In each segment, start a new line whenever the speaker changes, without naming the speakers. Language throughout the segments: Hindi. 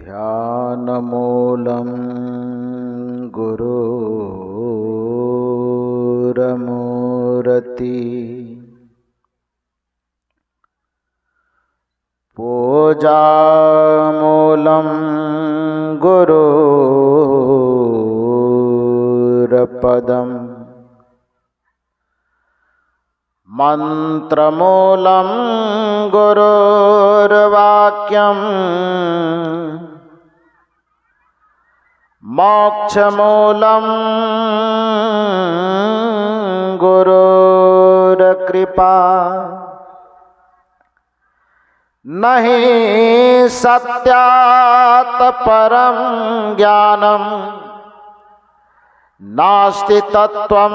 ध्यानमूलं गुरुरमूर्ति पूजामूलं गुरुरपदम् मंत्रमूलं गुरुर्वाक्यम् मोक्षमूलं गुरुर्कृपा नहि सत्यात् परं ज्ञानं नास्ति तत्त्वं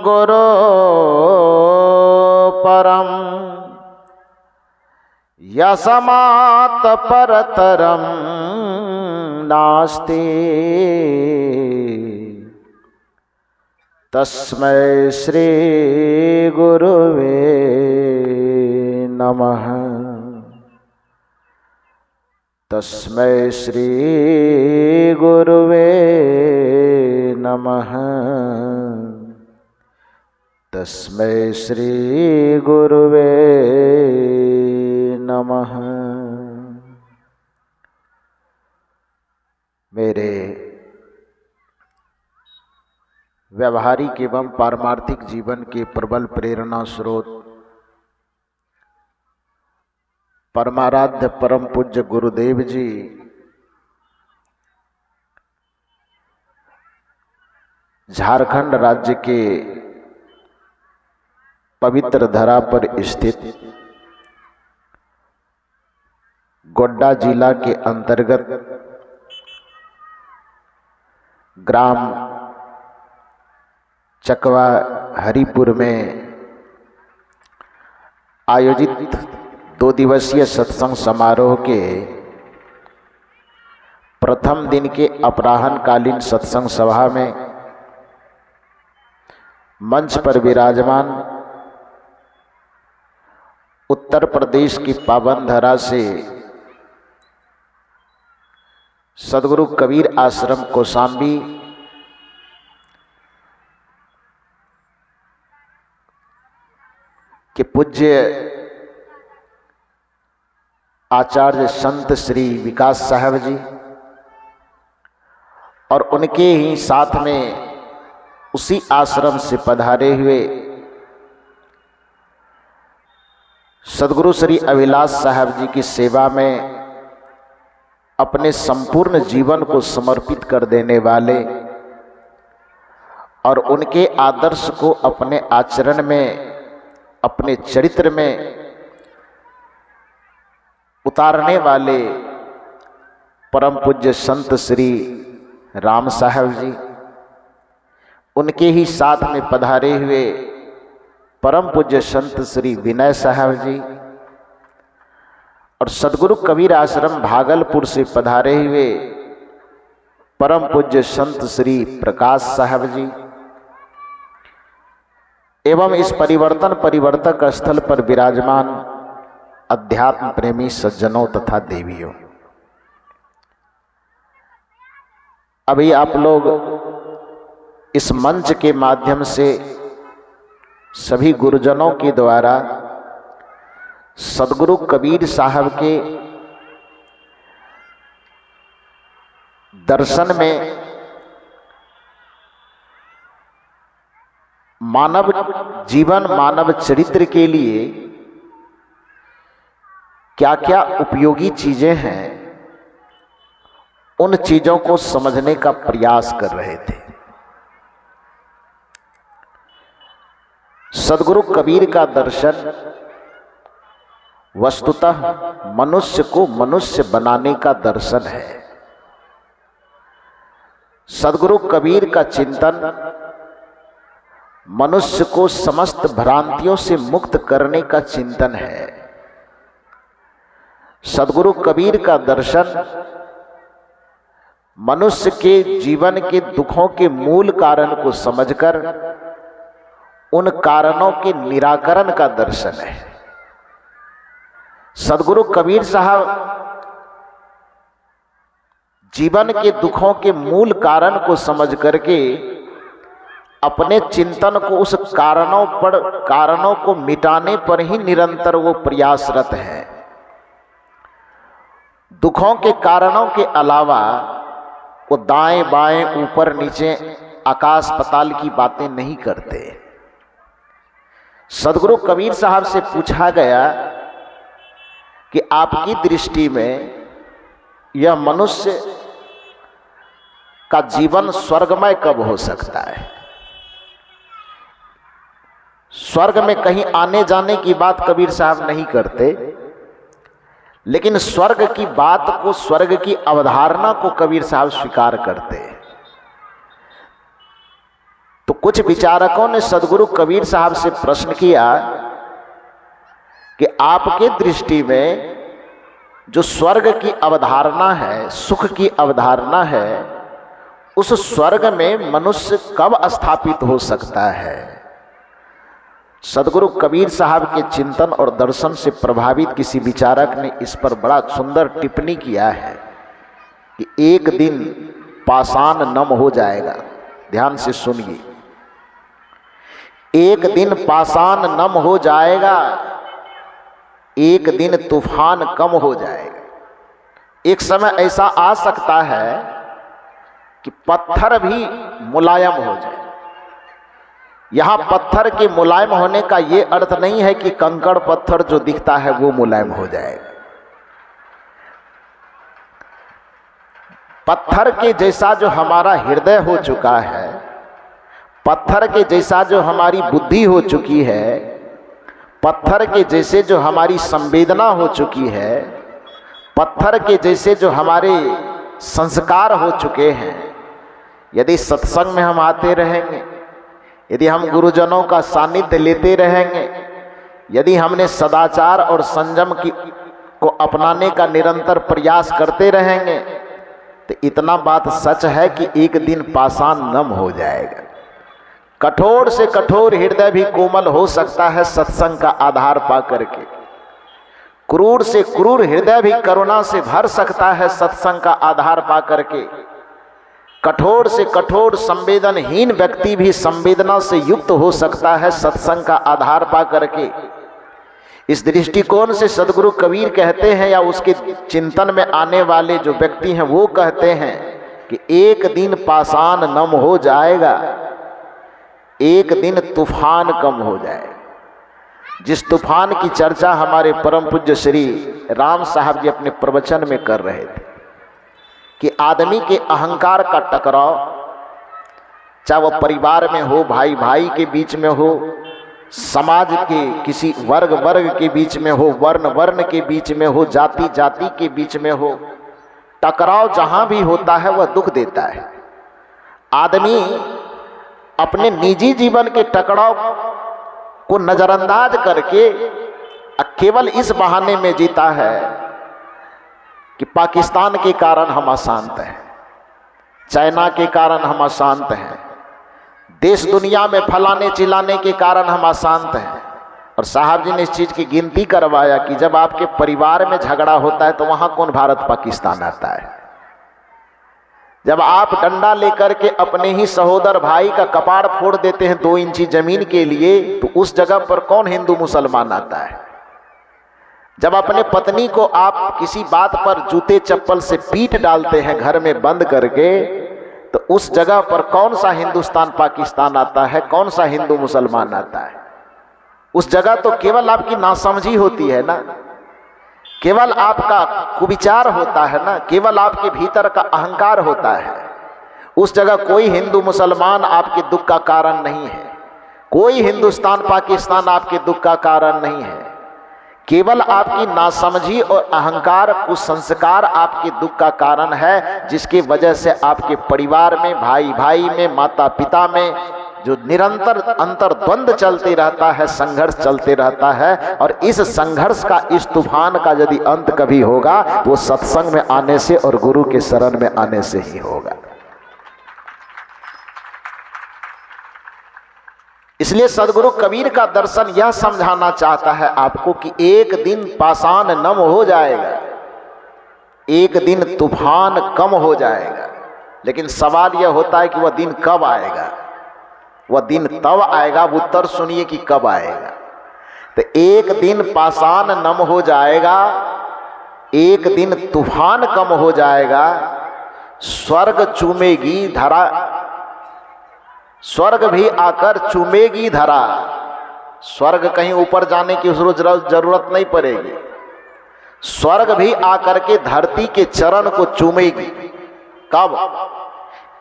गुरो परम यस्मात् परतरं नास्ति तस्मै श्री गुरुवे नमः। तस्मै श्री गुरुवे नमः। तस्मै श्री गुरुवे नमः। मेरे व्यवहारिक एवं पारमार्थिक जीवन के प्रबल प्रेरणा स्रोत परमाराध्य परम पूज्य गुरुदेव जी झारखंड राज्य के पवित्र धरा पर स्थित गोड्डा जिला के अंतर्गत ग्राम चकवा हरिपुर में आयोजित 2 दिवसीय सत्संग समारोह के प्रथम दिन के अपराह्नकालीन सत्संग सभा में मंच पर विराजमान उत्तर प्रदेश की पावन धरा से सद्गुरु कबीर आश्रम कौशाम्बी के पूज्य आचार्य संत श्री विकास साहब जी और उनके ही साथ में उसी आश्रम से पधारे हुए सद्गुरु श्री अभिलाष साहब जी की सेवा में अपने संपूर्ण जीवन को समर्पित कर देने वाले और उनके आदर्श को अपने आचरण में, अपने चरित्र में उतारने वाले परम पूज्य संत श्री राम साहब जी, उनके ही साथ में पधारे हुए परम पूज्य संत श्री विनय साहब जी और सद्गुरु कबीर आश्रम भागलपुर से पधारे हुए परम पूज्य संत श्री प्रकाश साहब जी एवं इस परिवर्तक स्थल पर विराजमान अध्यात्म प्रेमी सज्जनों तथा देवियों। अभी आप लोग इस मंच के माध्यम से सभी गुरुजनों के द्वारा सद्गुरु कबीर साहब के दर्शन में मानव जीवन, मानव चरित्र के लिए क्या क्या उपयोगी चीजें हैं, उन चीजों को समझने का प्रयास कर रहे थे। सद्गुरु कबीर का दर्शन वस्तुतः मनुष्य को मनुष्य बनाने का दर्शन है। सद्गुरु कबीर का चिंतन मनुष्य को समस्त भ्रांतियों से मुक्त करने का चिंतन है। सद्गुरु कबीर का दर्शन मनुष्य के जीवन के दुखों के मूल कारण को समझकर उन कारणों के निराकरण का दर्शन है। सद्गुरु कबीर साहब जीवन के दुखों के मूल कारण को समझ करके अपने चिंतन को उस कारणों को मिटाने पर ही निरंतर वो प्रयासरत है। दुखों के कारणों के अलावा वो दाएं बाएं ऊपर नीचे आकाश पाताल की बातें नहीं करते। सदगुरु कबीर साहब से पूछा गया कि आपकी दृष्टि में यह मनुष्य का जीवन स्वर्गमय कब हो सकता है? स्वर्ग में कहीं आने जाने की बात कबीर साहब नहीं करते, लेकिन स्वर्ग की बात को, स्वर्ग की अवधारणा को कबीर साहब स्वीकार करते हैं। तो कुछ विचारकों ने सदगुरु कबीर साहब से प्रश्न किया कि आपके दृष्टि में जो स्वर्ग की अवधारणा है, सुख की अवधारणा है, उस स्वर्ग में मनुष्य कब स्थापित हो सकता है? सदगुरु कबीर साहब के चिंतन और दर्शन से प्रभावित किसी विचारक ने इस पर बड़ा सुंदर टिप्पणी किया है कि एक दिन पाषाण नम हो जाएगा। ध्यान से सुनिए, एक दिन पाषाण नम हो जाएगा, एक दिन तूफान कम हो जाएगा। एक समय ऐसा आ सकता है कि पत्थर भी मुलायम हो जाए। यहां पत्थर के मुलायम होने का यह अर्थ नहीं है कि कंकड़ पत्थर जो दिखता है वो मुलायम हो जाएगा। पत्थर के जैसा जो हमारा हृदय हो चुका है, पत्थर के जैसा जो हमारी बुद्धि हो चुकी है, पत्थर के जैसे जो हमारी संवेदना हो चुकी है, पत्थर के जैसे जो हमारे संस्कार हो चुके हैं, यदि सत्संग में हम आते रहेंगे, यदि हम गुरुजनों का सानिध्य लेते रहेंगे, यदि हमने सदाचार और संयम को अपनाने का निरंतर प्रयास करते रहेंगे, तो इतना बात सच है कि एक दिन पाषाण नम हो जाएगा। कठोर से कठोर हृदय भी कोमल हो सकता है सत्संग का आधार पा करके। क्रूर से क्रूर हृदय भी करुणा से भर सकता है सत्संग का आधार पा करके। कठोर से कठोर संवेदनहीन व्यक्ति भी संवेदना से युक्त हो सकता है सत्संग का आधार पा करके। इस दृष्टिकोण से सदगुरु कबीर कहते हैं, या उसके चिंतन में आने वाले जो व्यक्ति हैं वो कहते हैं कि एक दिन पाषाण नम हो जाएगा, एक दिन तूफान कम हो जाएगा। जिस तूफान की चर्चा हमारे परम पूज्य श्री राम साहब जी अपने प्रवचन में कर रहे थे कि आदमी के अहंकार का टकराव, चाहे वह परिवार में हो, भाई भाई के बीच में हो, समाज के किसी वर्ग के बीच में हो, वर्ण के बीच में हो, जाति के बीच में हो, टकराव जहां भी होता है वह दुख देता है। आदमी अपने निजी जीवन के टकराव को नजरअंदाज करके केवल इस बहाने में जीता है कि पाकिस्तान के कारण हम अशांत हैं, चाइना के कारण हम अशांत हैं, देश दुनिया में फलाने चिल्लाने के कारण हम अशांत हैं। और साहब जी ने इस चीज़ की गिनती करवाया कि जब आपके परिवार में झगड़ा होता है तो वहाँ कौन भारत पाकिस्तान आता है। जब आप डंडा लेकर के अपने ही सहोदर भाई का कपाड़ फोड़ देते हैं 2 इंची जमीन के लिए, तो उस जगह पर कौन हिंदू मुसलमान आता है। जब अपने पत्नी को आप किसी बात पर जूते चप्पल से पीट डालते हैं घर में बंद करके, तो उस जगह पर कौन सा हिंदुस्तान पाकिस्तान आता है, कौन सा हिंदू मुसलमान आता है। उस जगह तो केवल आपकी नासमझी होती है ना, केवल आपका कुविचार होता है ना, केवल आपके भीतर का अहंकार होता है। उस जगह कोई हिंदू मुसलमान आपके दुख का कारण नहीं है, कोई हिंदुस्तान पाकिस्तान आपके दुख का कारण नहीं है। केवल आपकी नासमझी और अहंकार, कुसंस्कार आपके दुख का कारण है, जिसकी वजह से आपके परिवार में, भाई भाई में, माता पिता में जो निरंतर अंतर्द्वंद चलते रहता है, संघर्ष चलते रहता है। और इस संघर्ष का, इस तूफान का यदि अंत कभी होगा वो सत्संग में आने से और गुरु के शरण में आने से ही होगा। इसलिए सदगुरु कबीर का दर्शन यह समझाना चाहता है आपको कि एक दिन पाषाण नम हो जाएगा, एक दिन तूफान कम हो जाएगा, लेकिन सवाल यह होता है कि वह दिन कब आएगा। वह दिन तब आएगा, अब उत्तर सुनिए कि कब आएगा। तो एक दिन पाषाण नम हो जाएगा, एक दिन तूफान कम हो जाएगा, स्वर्ग चूमेगी धरा, स्वर्ग भी आकर चूमेगी धरा। स्वर्ग कहीं ऊपर जाने की जरूरत नहीं पड़ेगी, स्वर्ग भी आकर के धरती के चरण को चूमेगी। कब?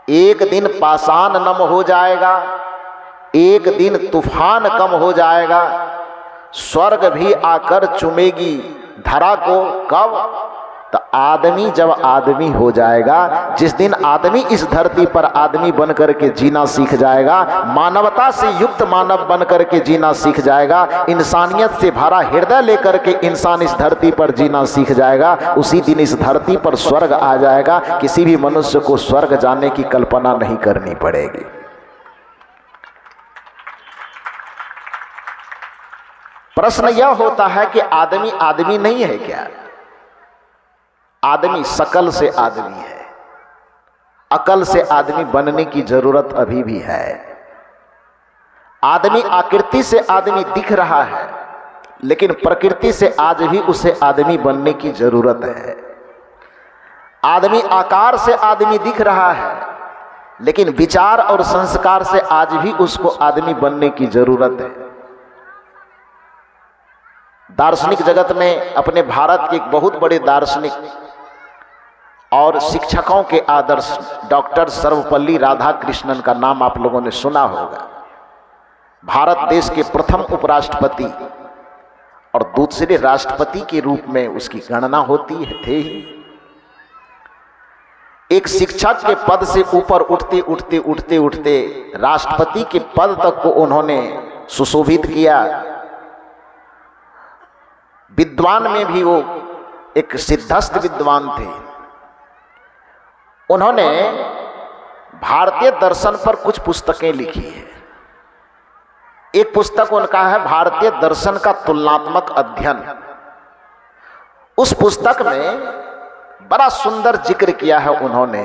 एक दिन पाषाण नम हो जाएगा, एक दिन तूफान कम हो जाएगा, स्वर्ग भी आकर चूमेगी धरा को। कब? तो आदमी जब आदमी हो जाएगा, जिस दिन आदमी इस धरती पर आदमी बन करके जीना सीख जाएगा, मानवता से युक्त मानव बन करके जीना सीख जाएगा, इंसानियत से भरा हृदय लेकर के इंसान इस धरती पर जीना सीख जाएगा, उसी दिन इस धरती पर स्वर्ग आ जाएगा। किसी भी मनुष्य को स्वर्ग जाने की कल्पना नहीं करनी पड़ेगी। प्रश्न यह होता है कि आदमी आदमी नहीं है क्या? आदमी सकल से आदमी है, अकल से आदमी बनने की जरूरत अभी भी है। आदमी आकृति से आदमी दिख रहा है, लेकिन प्रकृति से आज भी उसे आदमी बनने की जरूरत है। आदमी आकार से आदमी दिख रहा है, लेकिन विचार और संस्कार से आज भी उसको आदमी बनने की जरूरत है। दार्शनिक जगत में अपने भारत के एक बहुत बड़े दार्शनिक और शिक्षकों के आदर्श डॉक्टर सर्वपल्ली राधाकृष्णन का नाम आप लोगों ने सुना होगा। भारत देश के प्रथम उपराष्ट्रपति और दूसरे राष्ट्रपति के रूप में उसकी गणना होती है थे ही। एक शिक्षक के पद से ऊपर उठते उठते उठते उठते राष्ट्रपति के पद तक को उन्होंने सुशोभित किया। विद्वान में भी वो एक सिद्धस्थ विद्वान थे। उन्होंने भारतीय दर्शन पर कुछ पुस्तकें लिखी है। एक पुस्तक उनका है भारतीय दर्शन का तुलनात्मक अध्ययन। उस पुस्तक में बड़ा सुंदर जिक्र किया है उन्होंने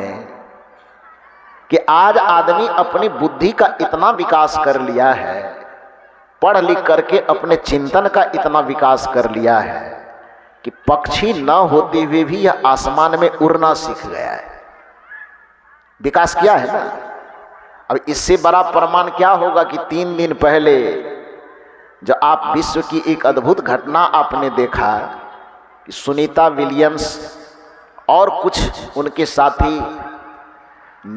कि आज आदमी अपनी बुद्धि का इतना विकास कर लिया है, पढ़ लिख करके अपने चिंतन का इतना विकास कर लिया है कि पक्षी न होते हुए भी यह आसमान में उड़ना सीख गया है। विकास किया है ना। अब इससे बड़ा प्रमाण क्या होगा कि 3 दिन पहले जो आप विश्व की एक अद्भुत घटना आपने देखा कि सुनीता विलियम्स और कुछ उनके साथी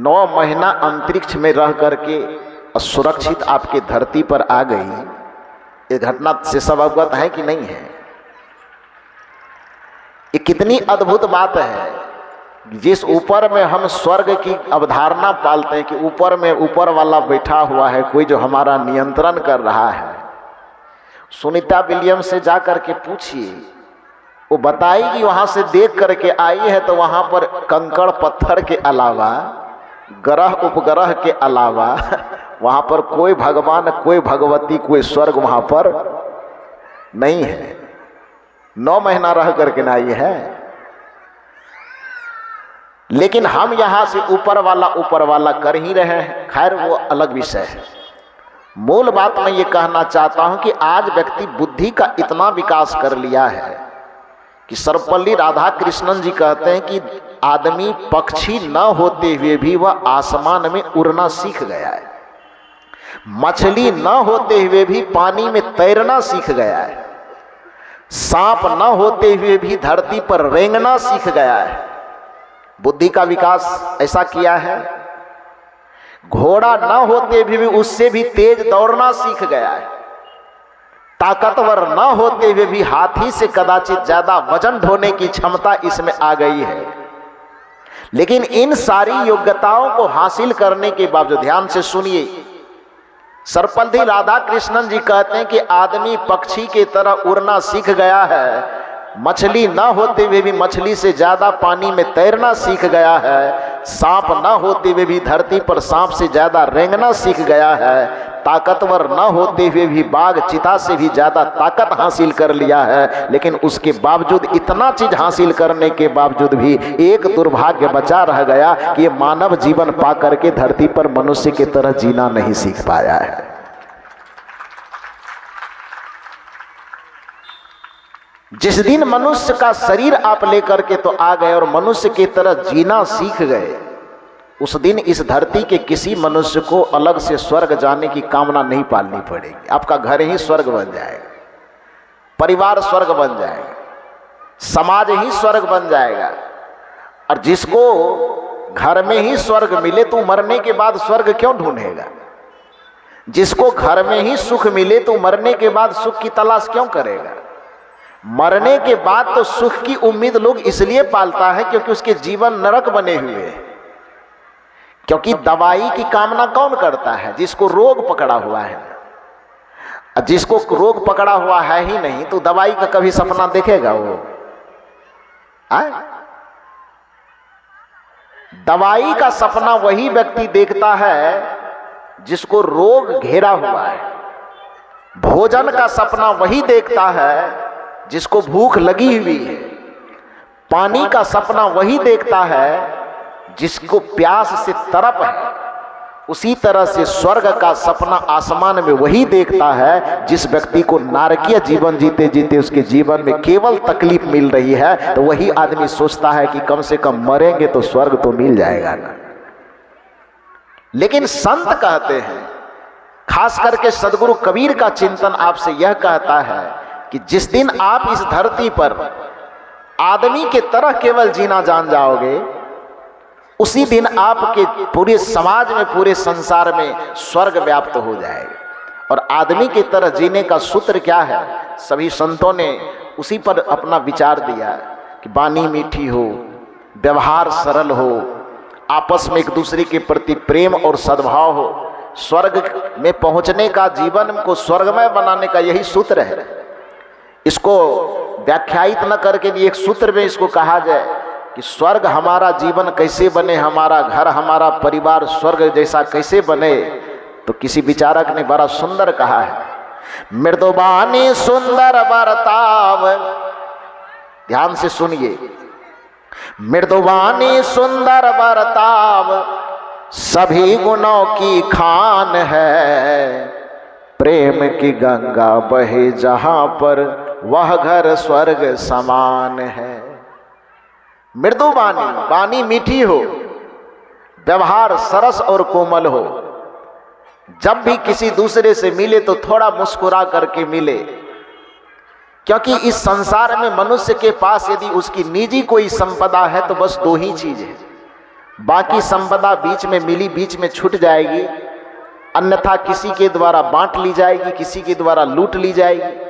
9 महीना अंतरिक्ष में रह करके सुरक्षित आपके धरती पर आ गई। इस घटना से सब अवगत है कि नहीं है? ये कितनी अद्भुत बात है। जिस ऊपर में हम स्वर्ग की अवधारणा पालते हैं कि ऊपर में ऊपर वाला बैठा हुआ है, कोई जो हमारा नियंत्रण कर रहा है। सुनीता विलियम्स से जा करके पूछिए, वो बताएगी वहां से देख करके आई है तो वहां पर कंकड़ पत्थर के अलावा, ग्रह उपग्रह के अलावा वहां पर कोई भगवान, कोई भगवती, कोई स्वर्ग वहां पर नहीं है। 9 महीना रह करके ना आई है। लेकिन हम यहां से ऊपर वाला कर ही रहे हैं। खैर वो अलग विषय है। मूल बात मैं ये कहना चाहता हूं कि आज व्यक्ति बुद्धि का इतना विकास कर लिया है कि सर्वपल्ली राधाकृष्णन जी कहते हैं कि आदमी पक्षी न होते हुए भी वह आसमान में उड़ना सीख गया है। मछली न होते हुए भी पानी में तैरना सीख गया है। सांप न होते हुए भी धरती पर रेंगना सीख गया है। बुद्धि का विकास ऐसा किया है। घोड़ा न होते भी उससे भी तेज दौड़ना सीख गया है। ताकतवर न होते हुए भी हाथी से कदाचित ज्यादा वजन ढोने की क्षमता इसमें आ गई है। लेकिन इन सारी योग्यताओं को हासिल करने के बावजूद, ध्यान से सुनिए, सर्वपल्ली राधाकृष्णन जी कहते हैं कि आदमी पक्षी की तरह उड़ना सीख गया है। मछली न होते हुए भी मछली से ज्यादा पानी में तैरना सीख गया है। सांप न होते हुए भी धरती पर सांप से ज्यादा रेंगना सीख गया है, ताकतवर न होते हुए भी बाघ चीता से भी ज्यादा ताकत हासिल कर लिया है, लेकिन उसके बावजूद, इतना चीज हासिल करने के बावजूद भी एक दुर्भाग्य बचा रह गया कि ये मानव जीवन पा करके धरती पर मनुष्य की तरह जीना नहीं सीख पाया है। जिस दिन मनुष्य का शरीर आप लेकर के तो आ गए और मनुष्य की तरह जीना सीख गए, उस दिन इस धरती के किसी मनुष्य को अलग से स्वर्ग जाने की कामना नहीं पालनी पड़ेगी। आपका घर ही स्वर्ग बन जाएगा, परिवार स्वर्ग बन जाएगा, समाज ही स्वर्ग बन जाएगा। और जिसको घर में ही स्वर्ग मिले तो मरने के बाद स्वर्ग क्यों ढूंढेगा? जिसको घर में ही सुख मिले तो मरने के बाद सुख की तलाश क्यों करेगा? मरने के बाद तो सुख की उम्मीद लोग इसलिए पालता है क्योंकि उसके जीवन नरक बने हुए हैं। क्योंकि दवाई की कामना कौन करता है? जिसको रोग पकड़ा हुआ है। जिसको रोग पकड़ा हुआ है ही नहीं तो दवाई का कभी सपना देखेगा वो? दवाई का सपना वही व्यक्ति देखता है जिसको रोग घेरा हुआ है। भोजन का सपना वही देखता है जिसको भूख लगी हुई है। पानी का सपना वही देखता है जिसको प्यास से तड़प है। उसी तरह से स्वर्ग का सपना आसमान में वही देखता है जिस व्यक्ति को नारकीय जीवन जीते जीते उसके जीवन में केवल तकलीफ मिल रही है, तो वही आदमी सोचता है कि कम से कम मरेंगे तो स्वर्ग तो मिल जाएगा ना। लेकिन संत कहते हैं, खास करके सदगुरु कबीर का चिंतन आपसे यह कहता है कि जिस दिन आप इस धरती पर आदमी के तरह केवल जीना जान जाओगे, उसी दिन आपके पूरे समाज में, पूरे संसार में स्वर्ग व्याप्त हो जाएगा। और आदमी की तरह जीने का सूत्र क्या है? सभी संतों ने उसी पर अपना विचार दिया कि वाणी मीठी हो, व्यवहार सरल हो, आपस में एक दूसरे के प्रति प्रेम और सद्भाव हो। स्वर्ग में पहुंचने का, जीवन को स्वर्गमय बनाने का यही सूत्र है। इसको व्याख्यायित न करके एक सूत्र में इसको कहा जाए कि स्वर्ग हमारा जीवन कैसे बने, हमारा घर, हमारा परिवार स्वर्ग जैसा कैसे बने, तो किसी विचारक ने बड़ा सुंदर कहा है, मृदुबानी सुंदर बर्ताव। ध्यान से सुनिए, मृदुबानी सुंदर बर्ताव सभी गुणों की खान है। प्रेम की गंगा बहे जहां पर वह घर स्वर्ग समान है। मृदु वाणी, वाणी मीठी हो, व्यवहार सरस और कोमल हो। जब भी किसी दूसरे से मिले तो थोड़ा मुस्कुरा करके मिले, क्योंकि इस संसार में मनुष्य के पास यदि उसकी निजी कोई संपदा है तो बस दो ही चीज है। बाकी संपदा बीच में मिली, बीच में छूट जाएगी, अन्यथा किसी के द्वारा बांट ली जाएगी, किसी के द्वारा लूट ली जाएगी।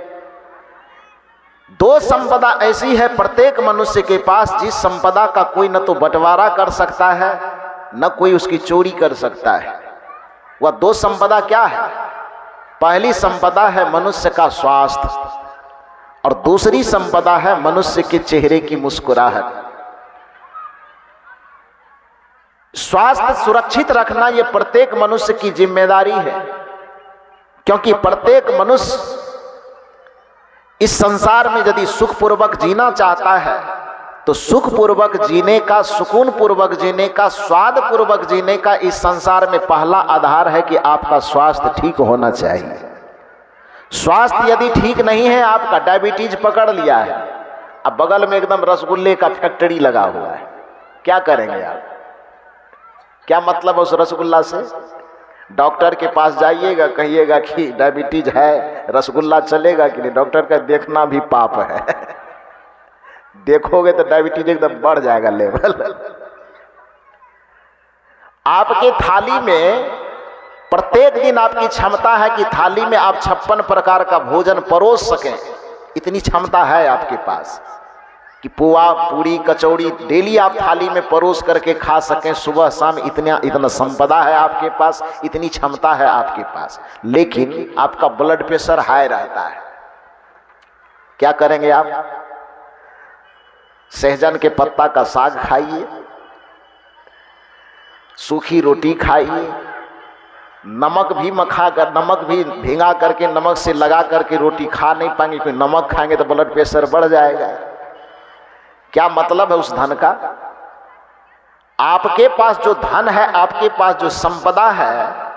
दो संपदा ऐसी है प्रत्येक मनुष्य के पास जिस संपदा का कोई न तो बंटवारा कर सकता है, न कोई उसकी चोरी कर सकता है। वह दो संपदा क्या है? पहली संपदा है मनुष्य का स्वास्थ्य और दूसरी संपदा है मनुष्य के चेहरे की मुस्कुराहट। स्वास्थ्य सुरक्षित रखना यह प्रत्येक मनुष्य की जिम्मेदारी है, क्योंकि प्रत्येक मनुष्य इस संसार में यदि सुखपूर्वक जीना चाहता है तो सुखपूर्वक जीने का, सुकून पूर्वक जीने का, स्वाद पूर्वक जीने का इस संसार में पहला आधार है कि आपका स्वास्थ्य ठीक होना चाहिए। स्वास्थ्य यदि ठीक नहीं है, आपका डायबिटीज पकड़ लिया है, अब बगल में एकदम रसगुल्ले का फैक्ट्री लगा हुआ है, क्या करेंगे आप? क्या मतलब उस रसगुल्ला से? डॉक्टर के पास जाइएगा, कहिएगा कि डायबिटीज है, रसगुल्ला चलेगा कि नहीं? डॉक्टर का देखना भी पाप है। देखोगे तो डायबिटीज एकदम बढ़ जाएगा लेवल। आपके थाली में प्रत्येक दिन आपकी क्षमता है कि थाली में आप 56 प्रकार का भोजन परोस सकें, इतनी क्षमता है आपके पास कि पुआ, पूरी, कचौड़ी डेली आप थाली में परोस करके खा सकें सुबह शाम। इतना संपदा है आपके पास, इतनी क्षमता है आपके पास, लेकिन आपका ब्लड प्रेशर हाई रहता है। क्या करेंगे आप? सहजन के पत्ता का साग खाइए, सूखी रोटी खाइए, नमक भी भिंगा करके नमक से लगा करके रोटी खा नहीं पाएंगे, क्योंकि नमक खाएंगे तो ब्लड प्रेशर बढ़ जाएगा। क्या मतलब है उस धन का? आपके पास जो धन है, आपके पास जो संपदा है,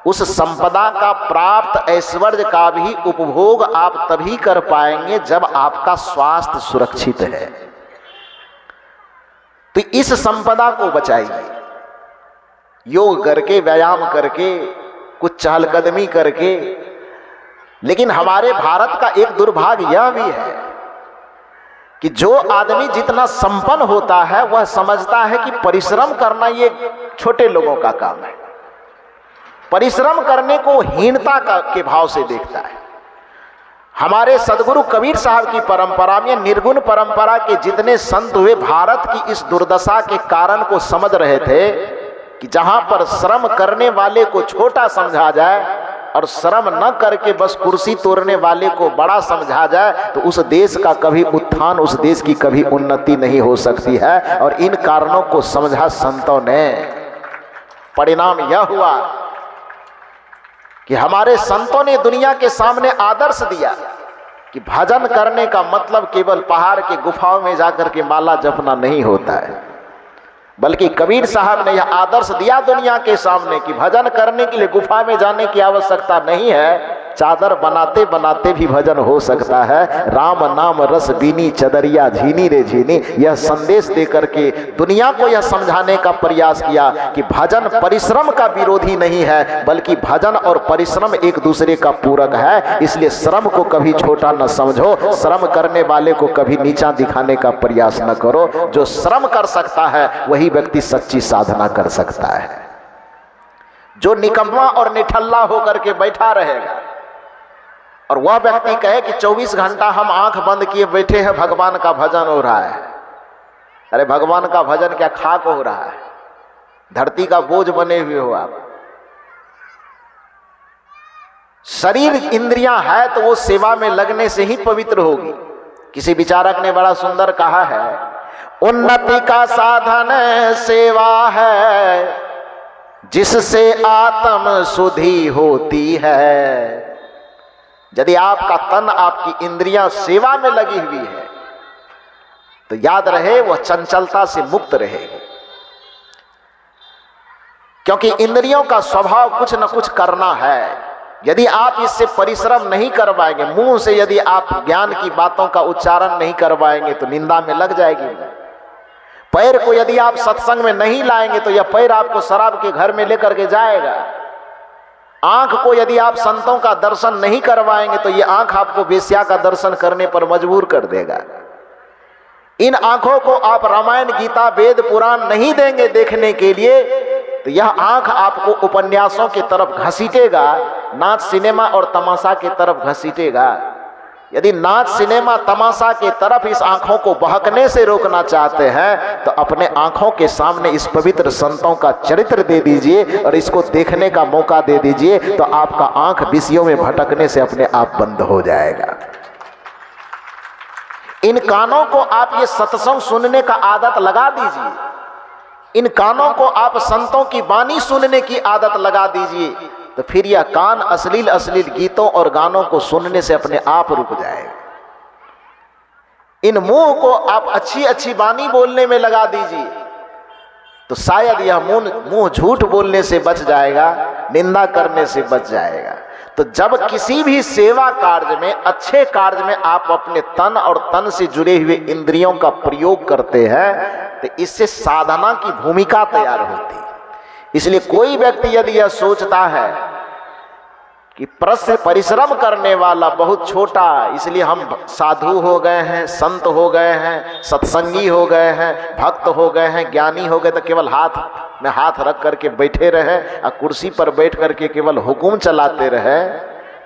उस संपदा का प्राप्त ऐश्वर्य का भी उपभोग आप तभी कर पाएंगे जब आपका स्वास्थ्य सुरक्षित है। तो इस संपदा को बचाइए, योग करके, व्यायाम करके, कुछ चहलकदमी करके। लेकिन हमारे भारत का एक दुर्भाग्य यह भी है कि जो आदमी जितना संपन्न होता है वह समझता है कि परिश्रम करना ये छोटे लोगों का काम है, परिश्रम करने को हीनता के भाव से देखता है। हमारे सदगुरु कबीर साहब की परंपरा में, निर्गुण परंपरा के जितने संत हुए, भारत की इस दुर्दशा के कारण को समझ रहे थे कि जहां पर श्रम करने वाले को छोटा समझा जाए और श्रम न करके बस कुर्सी तोड़ने वाले को बड़ा समझा जाए, तो उस देश का कभी उत्थान, उस देश की कभी उन्नति नहीं हो सकती है। और इन कारणों को समझा संतों ने। परिणाम यह हुआ कि हमारे संतों ने दुनिया के सामने आदर्श दिया कि भजन करने का मतलब केवल पहाड़ के गुफाओं में जाकर के माला जपना नहीं होता है, बल्कि कबीर साहब ने यह आदर्श दिया दुनिया के सामने कि भजन करने के लिए गुफा में जाने की आवश्यकता नहीं है, चादर बनाते बनाते भी भजन हो सकता है। राम नाम रस बीनी चदरिया झीनी रे झीनी, यह संदेश देकर के दुनिया को यह समझाने का प्रयास किया कि भजन परिश्रम का विरोधी नहीं है, बल्कि भजन और परिश्रम एक दूसरे का पूरक है। इसलिए श्रम को कभी छोटा न समझो, श्रम करने वाले को कभी नीचा दिखाने का प्रयास न करो। जो श्रम कर सकता है वही व्यक्ति सच्ची साधना कर सकता है। जो निकम्मा और निठल्ला होकर के बैठा रहेगा और वह व्यक्ति कहे कि 24 घंटा हम आंख बंद किए बैठे हैं, भगवान का भजन हो रहा है। अरे भगवान का भजन क्या खाक हो रहा है? धरती का बोझ बने हुए हो आप। शरीर इंद्रियां है तो वो सेवा में लगने से ही पवित्र होगी। किसी विचारक ने बड़ा सुंदर कहा है, उन्नति का साधन सेवा है, जिससे आत्म शुद्धि होती है। यदि आपका तन, आपकी इंद्रियां सेवा में लगी हुई है तो याद रहे वह चंचलता से मुक्त रहेगी, क्योंकि इंद्रियों का स्वभाव कुछ न कुछ करना है। यदि आप इससे परिश्रम नहीं करवाएंगे, मुंह से यदि आप ज्ञान की बातों का उच्चारण नहीं करवाएंगे तो निंदा में लग जाएगी। पैर को यदि आप सत्संग में नहीं लाएंगे तो यह पैर आपको शराब के घर में लेकर के जाएगा। आंख को यदि आप संतों का दर्शन नहीं करवाएंगे तो ये आंख आपको वेश्या का दर्शन करने पर मजबूर कर देगा। इन आंखों को आप रामायण, गीता, वेद, पुराण नहीं देंगे देखने के लिए तो यह आंख आपको उपन्यासों की तरफ घसीटेगा, नाच, सिनेमा और तमाशा की तरफ घसीटेगा। यदि नाच, सिनेमा, तमाशा के तरफ इस आंखों को बहकने से रोकना चाहते हैं तो अपने आंखों के सामने इस पवित्र संतों का चरित्र दे दीजिए और इसको देखने का मौका दे दीजिए, तो आपका आंख विषयों में भटकने से अपने आप बंद हो जाएगा। इन कानों को आप ये सत्संग सुनने का आदत लगा दीजिए, इन कानों को आप संतों की वाणी सुनने की आदत लगा दीजिए, तो फिर यह कान अश्लील अश्लील गीतों और गानों को सुनने से अपने आप रुक जाएगा। इन मुंह को आप अच्छी अच्छी वाणी बोलने में लगा दीजिए तो शायद यह मुंह झूठ बोलने से बच जाएगा, निंदा करने से बच जाएगा। तो जब किसी भी सेवा कार्य में, अच्छे कार्य में आप अपने तन और तन से जुड़े हुए इंद्रियों का प्रयोग करते हैं तो इससे साधना की भूमिका तैयार होती है। इसलिए कोई व्यक्ति यदि यह सोचता है कि परिश्रम करने वाला बहुत छोटा, इसलिए हम साधु हो गए हैं, संत हो गए हैं, सत्संगी हो गए हैं, भक्त हो गए हैं, ज्ञानी हो गए, तो केवल हाथ में हाथ रख करके बैठे रहे और कुर्सी पर बैठ करके केवल हुक्म चलाते रहे,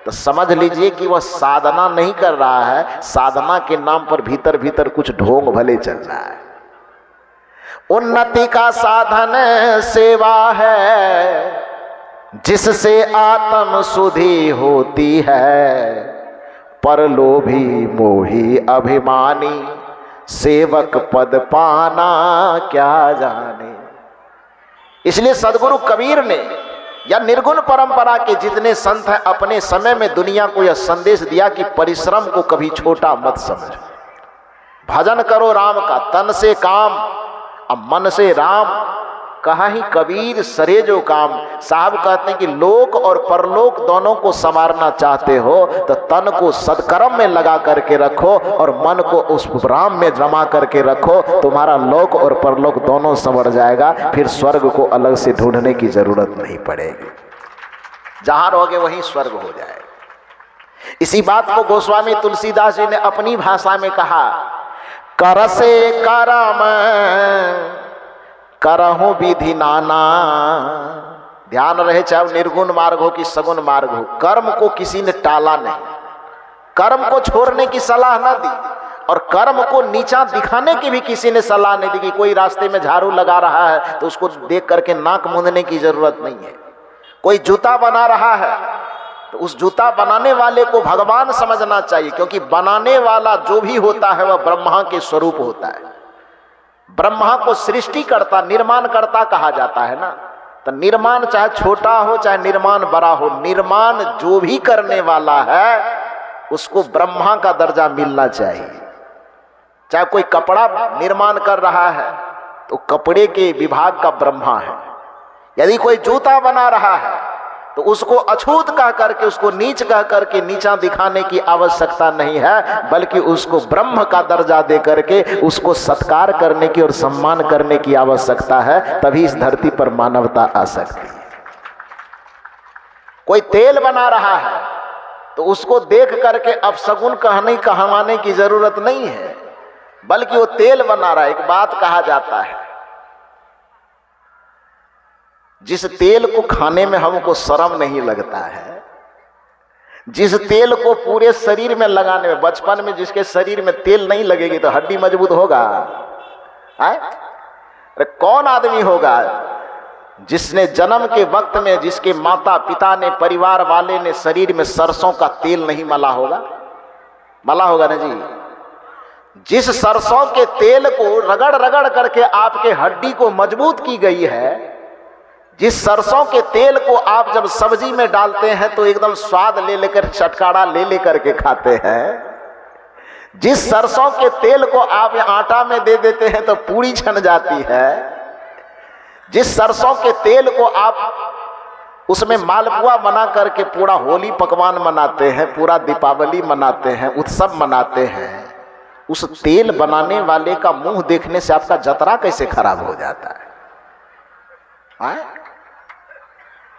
तो समझ लीजिए कि वह साधना नहीं कर रहा है। साधना के नाम पर भीतर भीतर कुछ ढोंग भले चल रहा है। उन्नति का साधन सेवा है, जिससे आत्म शुद्धि होती है। परलोभी मोही अभिमानी, सेवक पद पाना क्या जाने। इसलिए सदगुरु कबीर ने या निर्गुण परंपरा के जितने संत हैं अपने समय में दुनिया को यह संदेश दिया कि परिश्रम को कभी छोटा मत समझो, भजन करो राम का, तन से काम अब मन से राम, कहा ही कबीर सरे जो काम। साहब कहते हैं कि लोक और परलोक दोनों को संवारना चाहते हो तो तन को सत्कर्म में लगा करके रखो और मन को उस राम में जमा करके रखो, तुम्हारा लोक और परलोक दोनों संवर जाएगा। फिर स्वर्ग को अलग से ढूंढने की जरूरत नहीं पड़ेगी, जहां रहोगे वहीं स्वर्ग हो जाएगा। इसी बात को गोस्वामी तुलसीदास जी ने अपनी भाषा में कहा, कर से करम करहु विधि नाना। ध्यान रहे चाहे निर्गुण मार्ग हो कि सगुण मार्ग हो, कर्म को किसी ने टाला नहीं, कर्म को छोड़ने की सलाह ना दी और कर्म को नीचा दिखाने की भी किसी ने सलाह नहीं दी कि कोई रास्ते में झाड़ू लगा रहा है तो उसको देख करके नाक मूंदने की जरूरत नहीं है। कोई जूता बना रहा है तो उस जूता बनाने वाले को भगवान समझना चाहिए, क्योंकि बनाने वाला जो भी होता है वह ब्रह्मा के स्वरूप होता है। ब्रह्मा को सृष्टिकर्ता निर्माणकर्ता कहा जाता है ना, तो निर्माण चाहे छोटा हो चाहे निर्माण बड़ा हो, निर्माण जो भी करने वाला है उसको ब्रह्मा का दर्जा मिलना चाहिए। चाहे कोई कपड़ा निर्माण कर रहा है तो कपड़े के विभाग का ब्रह्मा है, यदि कोई जूता बना रहा है तो उसको अछूत कह करके, उसको नीच कह करके नीचा दिखाने की आवश्यकता नहीं है, बल्कि उसको ब्रह्म का दर्जा दे करके उसको सत्कार करने की और सम्मान करने की आवश्यकता है। तभी इस धरती पर मानवता आ सकती है। कोई तेल बना रहा है तो उसको देख करके अपशगुन कहवाने की जरूरत नहीं है, बल्कि वो तेल बना रहा है। एक बात कहा जाता है, जिस तेल को खाने में हमको शर्म नहीं लगता है, जिस तेल को पूरे शरीर में लगाने में, बचपन में जिसके शरीर में तेल नहीं लगेगी तो हड्डी मजबूत होगा? अरे कौन आदमी होगा जिसने जन्म के वक्त में जिसके माता पिता ने, परिवार वाले ने शरीर में सरसों का तेल नहीं मला होगा? मला होगा ना जी। जिस सरसों के तेल को रगड़ रगड़ करके आपके हड्डी को मजबूत की गई है, जिस सरसों के तेल को आप जब सब्जी में डालते हैं तो एकदम स्वाद ले लेकर, चटकारा ले लेकर के खाते हैं, जिस सरसों के तेल को आप आटा में दे देते हैं तो पूरी छन जाती है, जिस सरसों के तेल को आप उसमें मालपुआ बना करके पूरा होली पकवान मनाते हैं, पूरा दीपावली मनाते हैं, उत्सव मनाते हैं, उस तेल बनाने वाले का मुंह देखने से आपका जतरा कैसे खराब हो जाता है?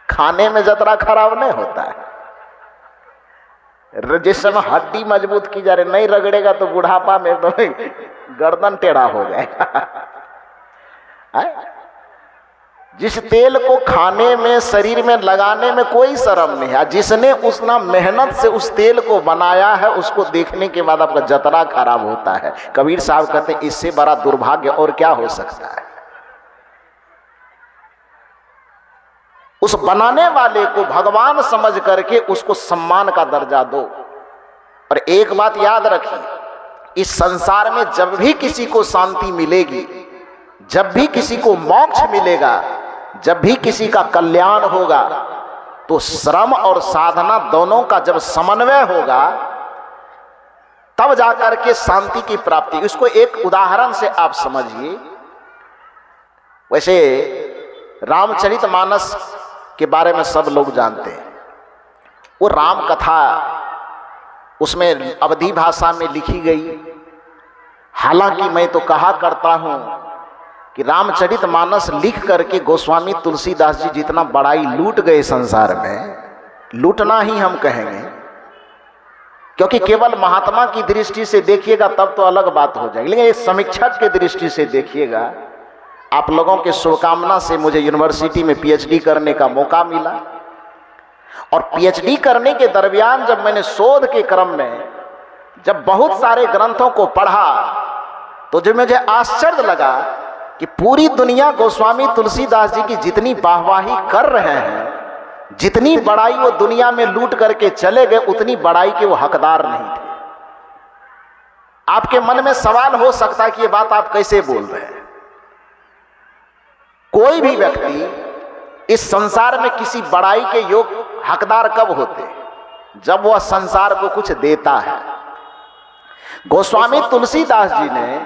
खाने में जतरा खराब नहीं होता है। जिस समय हड्डी मजबूत की जा रही, नहीं रगड़ेगा तो बुढ़ापा में तो गर्दन टेढ़ा हो जाएगा। जिस तेल को खाने में, शरीर में लगाने में कोई शर्म नहीं है, जिसने उसना मेहनत से उस तेल को बनाया है उसको देखने के बाद आपका जतरा खराब होता है। कबीर साहब कहते हैं इससे बड़ा दुर्भाग्य और क्या हो सकता है। उस बनाने वाले को भगवान समझ करके उसको सम्मान का दर्जा दो। और एक बात याद रखिए, इस संसार में जब भी किसी को शांति मिलेगी, जब भी किसी को मोक्ष मिलेगा, जब भी किसी का कल्याण होगा, तो श्रम और साधना दोनों का जब समन्वय होगा तब जाकर के शांति की प्राप्ति। इसको एक उदाहरण से आप समझिए। वैसे रामचरितमानस के बारे में सब लोग जानते हैं। वो राम कथा उसमें अवधी भाषा में लिखी गई। हालांकि मैं तो कहा करता हूं कि रामचरितमानस लिख करके गोस्वामी तुलसीदास जी जितना बड़ाई लूट गए संसार में, लूटना ही हम कहेंगे, क्योंकि केवल महात्मा की दृष्टि से देखिएगा तब तो अलग बात हो जाएगी, लेकिन एक समीक्षक की दृष्टि से देखिएगा। आप लोगों के शुभकामना से मुझे यूनिवर्सिटी में पीएचडी करने का मौका मिला, और पीएचडी करने के दरमियान जब मैंने शोध के क्रम में जब बहुत सारे ग्रंथों को पढ़ा तो जो मुझे आश्चर्य लगा कि पूरी दुनिया गोस्वामी तुलसीदास जी की जितनी वाहवाही कर रहे हैं, जितनी बड़ाई वो दुनिया में लूट करके चले गए, उतनी बड़ाई के वो हकदार नहीं थे। आपके मन में सवाल हो सकता है कि ये बात आप कैसे बोल रहे हैं। कोई भी व्यक्ति इस संसार में किसी बड़ाई के योग हकदार कब होते हैं? जब वह संसार को कुछ देता है। गोस्वामी तुलसीदास जी ने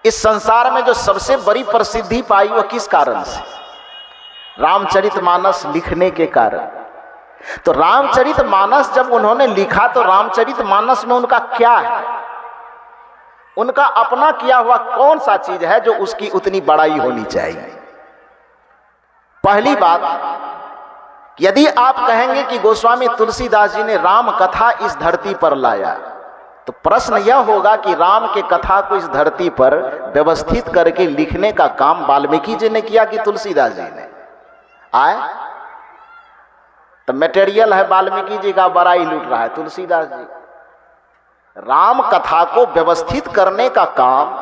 इस संसार में जो सबसे बड़ी प्रसिद्धि पाई वह किस कारण से? रामचरितमानस लिखने के कारण। तो रामचरितमानस जब उन्होंने लिखा तो रामचरितमानस में उनका क्या है? उनका अपना किया हुआ कौन सा चीज है जो उसकी उतनी बड़ाई होनी चाहिए? पहली बात, यदि आप कहेंगे कि गोस्वामी तुलसीदास जी ने राम कथा इस धरती पर लाया, तो प्रश्न यह होगा कि राम के कथा को इस धरती पर व्यवस्थित करके लिखने का काम वाल्मीकि जी ने किया कि तुलसीदास जी ने? आए तो मटेरियल है वाल्मीकि जी का, बड़ाई लूट रहा है तुलसीदास जी। राम कथा को व्यवस्थित करने का काम,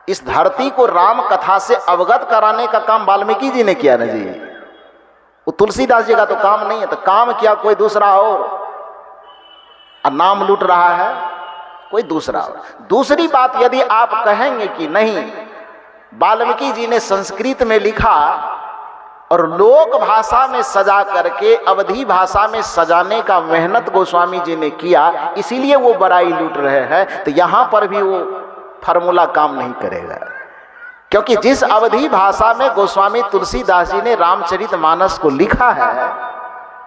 इस धरती को राम कथा से अवगत कराने का काम वाल्मीकि जी ने किया ना जी। वो तुलसीदास जी का तो काम नहीं है। तो काम किया कोई दूसरा और नाम लूट रहा है कोई दूसरा और। दूसरी बात, यदि आप कहेंगे कि नहीं, वाल्मीकि जी ने संस्कृत में लिखा और लोक भाषा में सजा करके अवधी भाषा में सजाने का मेहनत गोस्वामी जी ने किया, इसीलिए वो बड़ाई लूट रहे हैं, तो यहां पर भी वो फार्मूला काम नहीं करेगा। क्योंकि जिस अवधी भाषा में गोस्वामी तुलसीदास जी ने रामचरितमानस को लिखा है,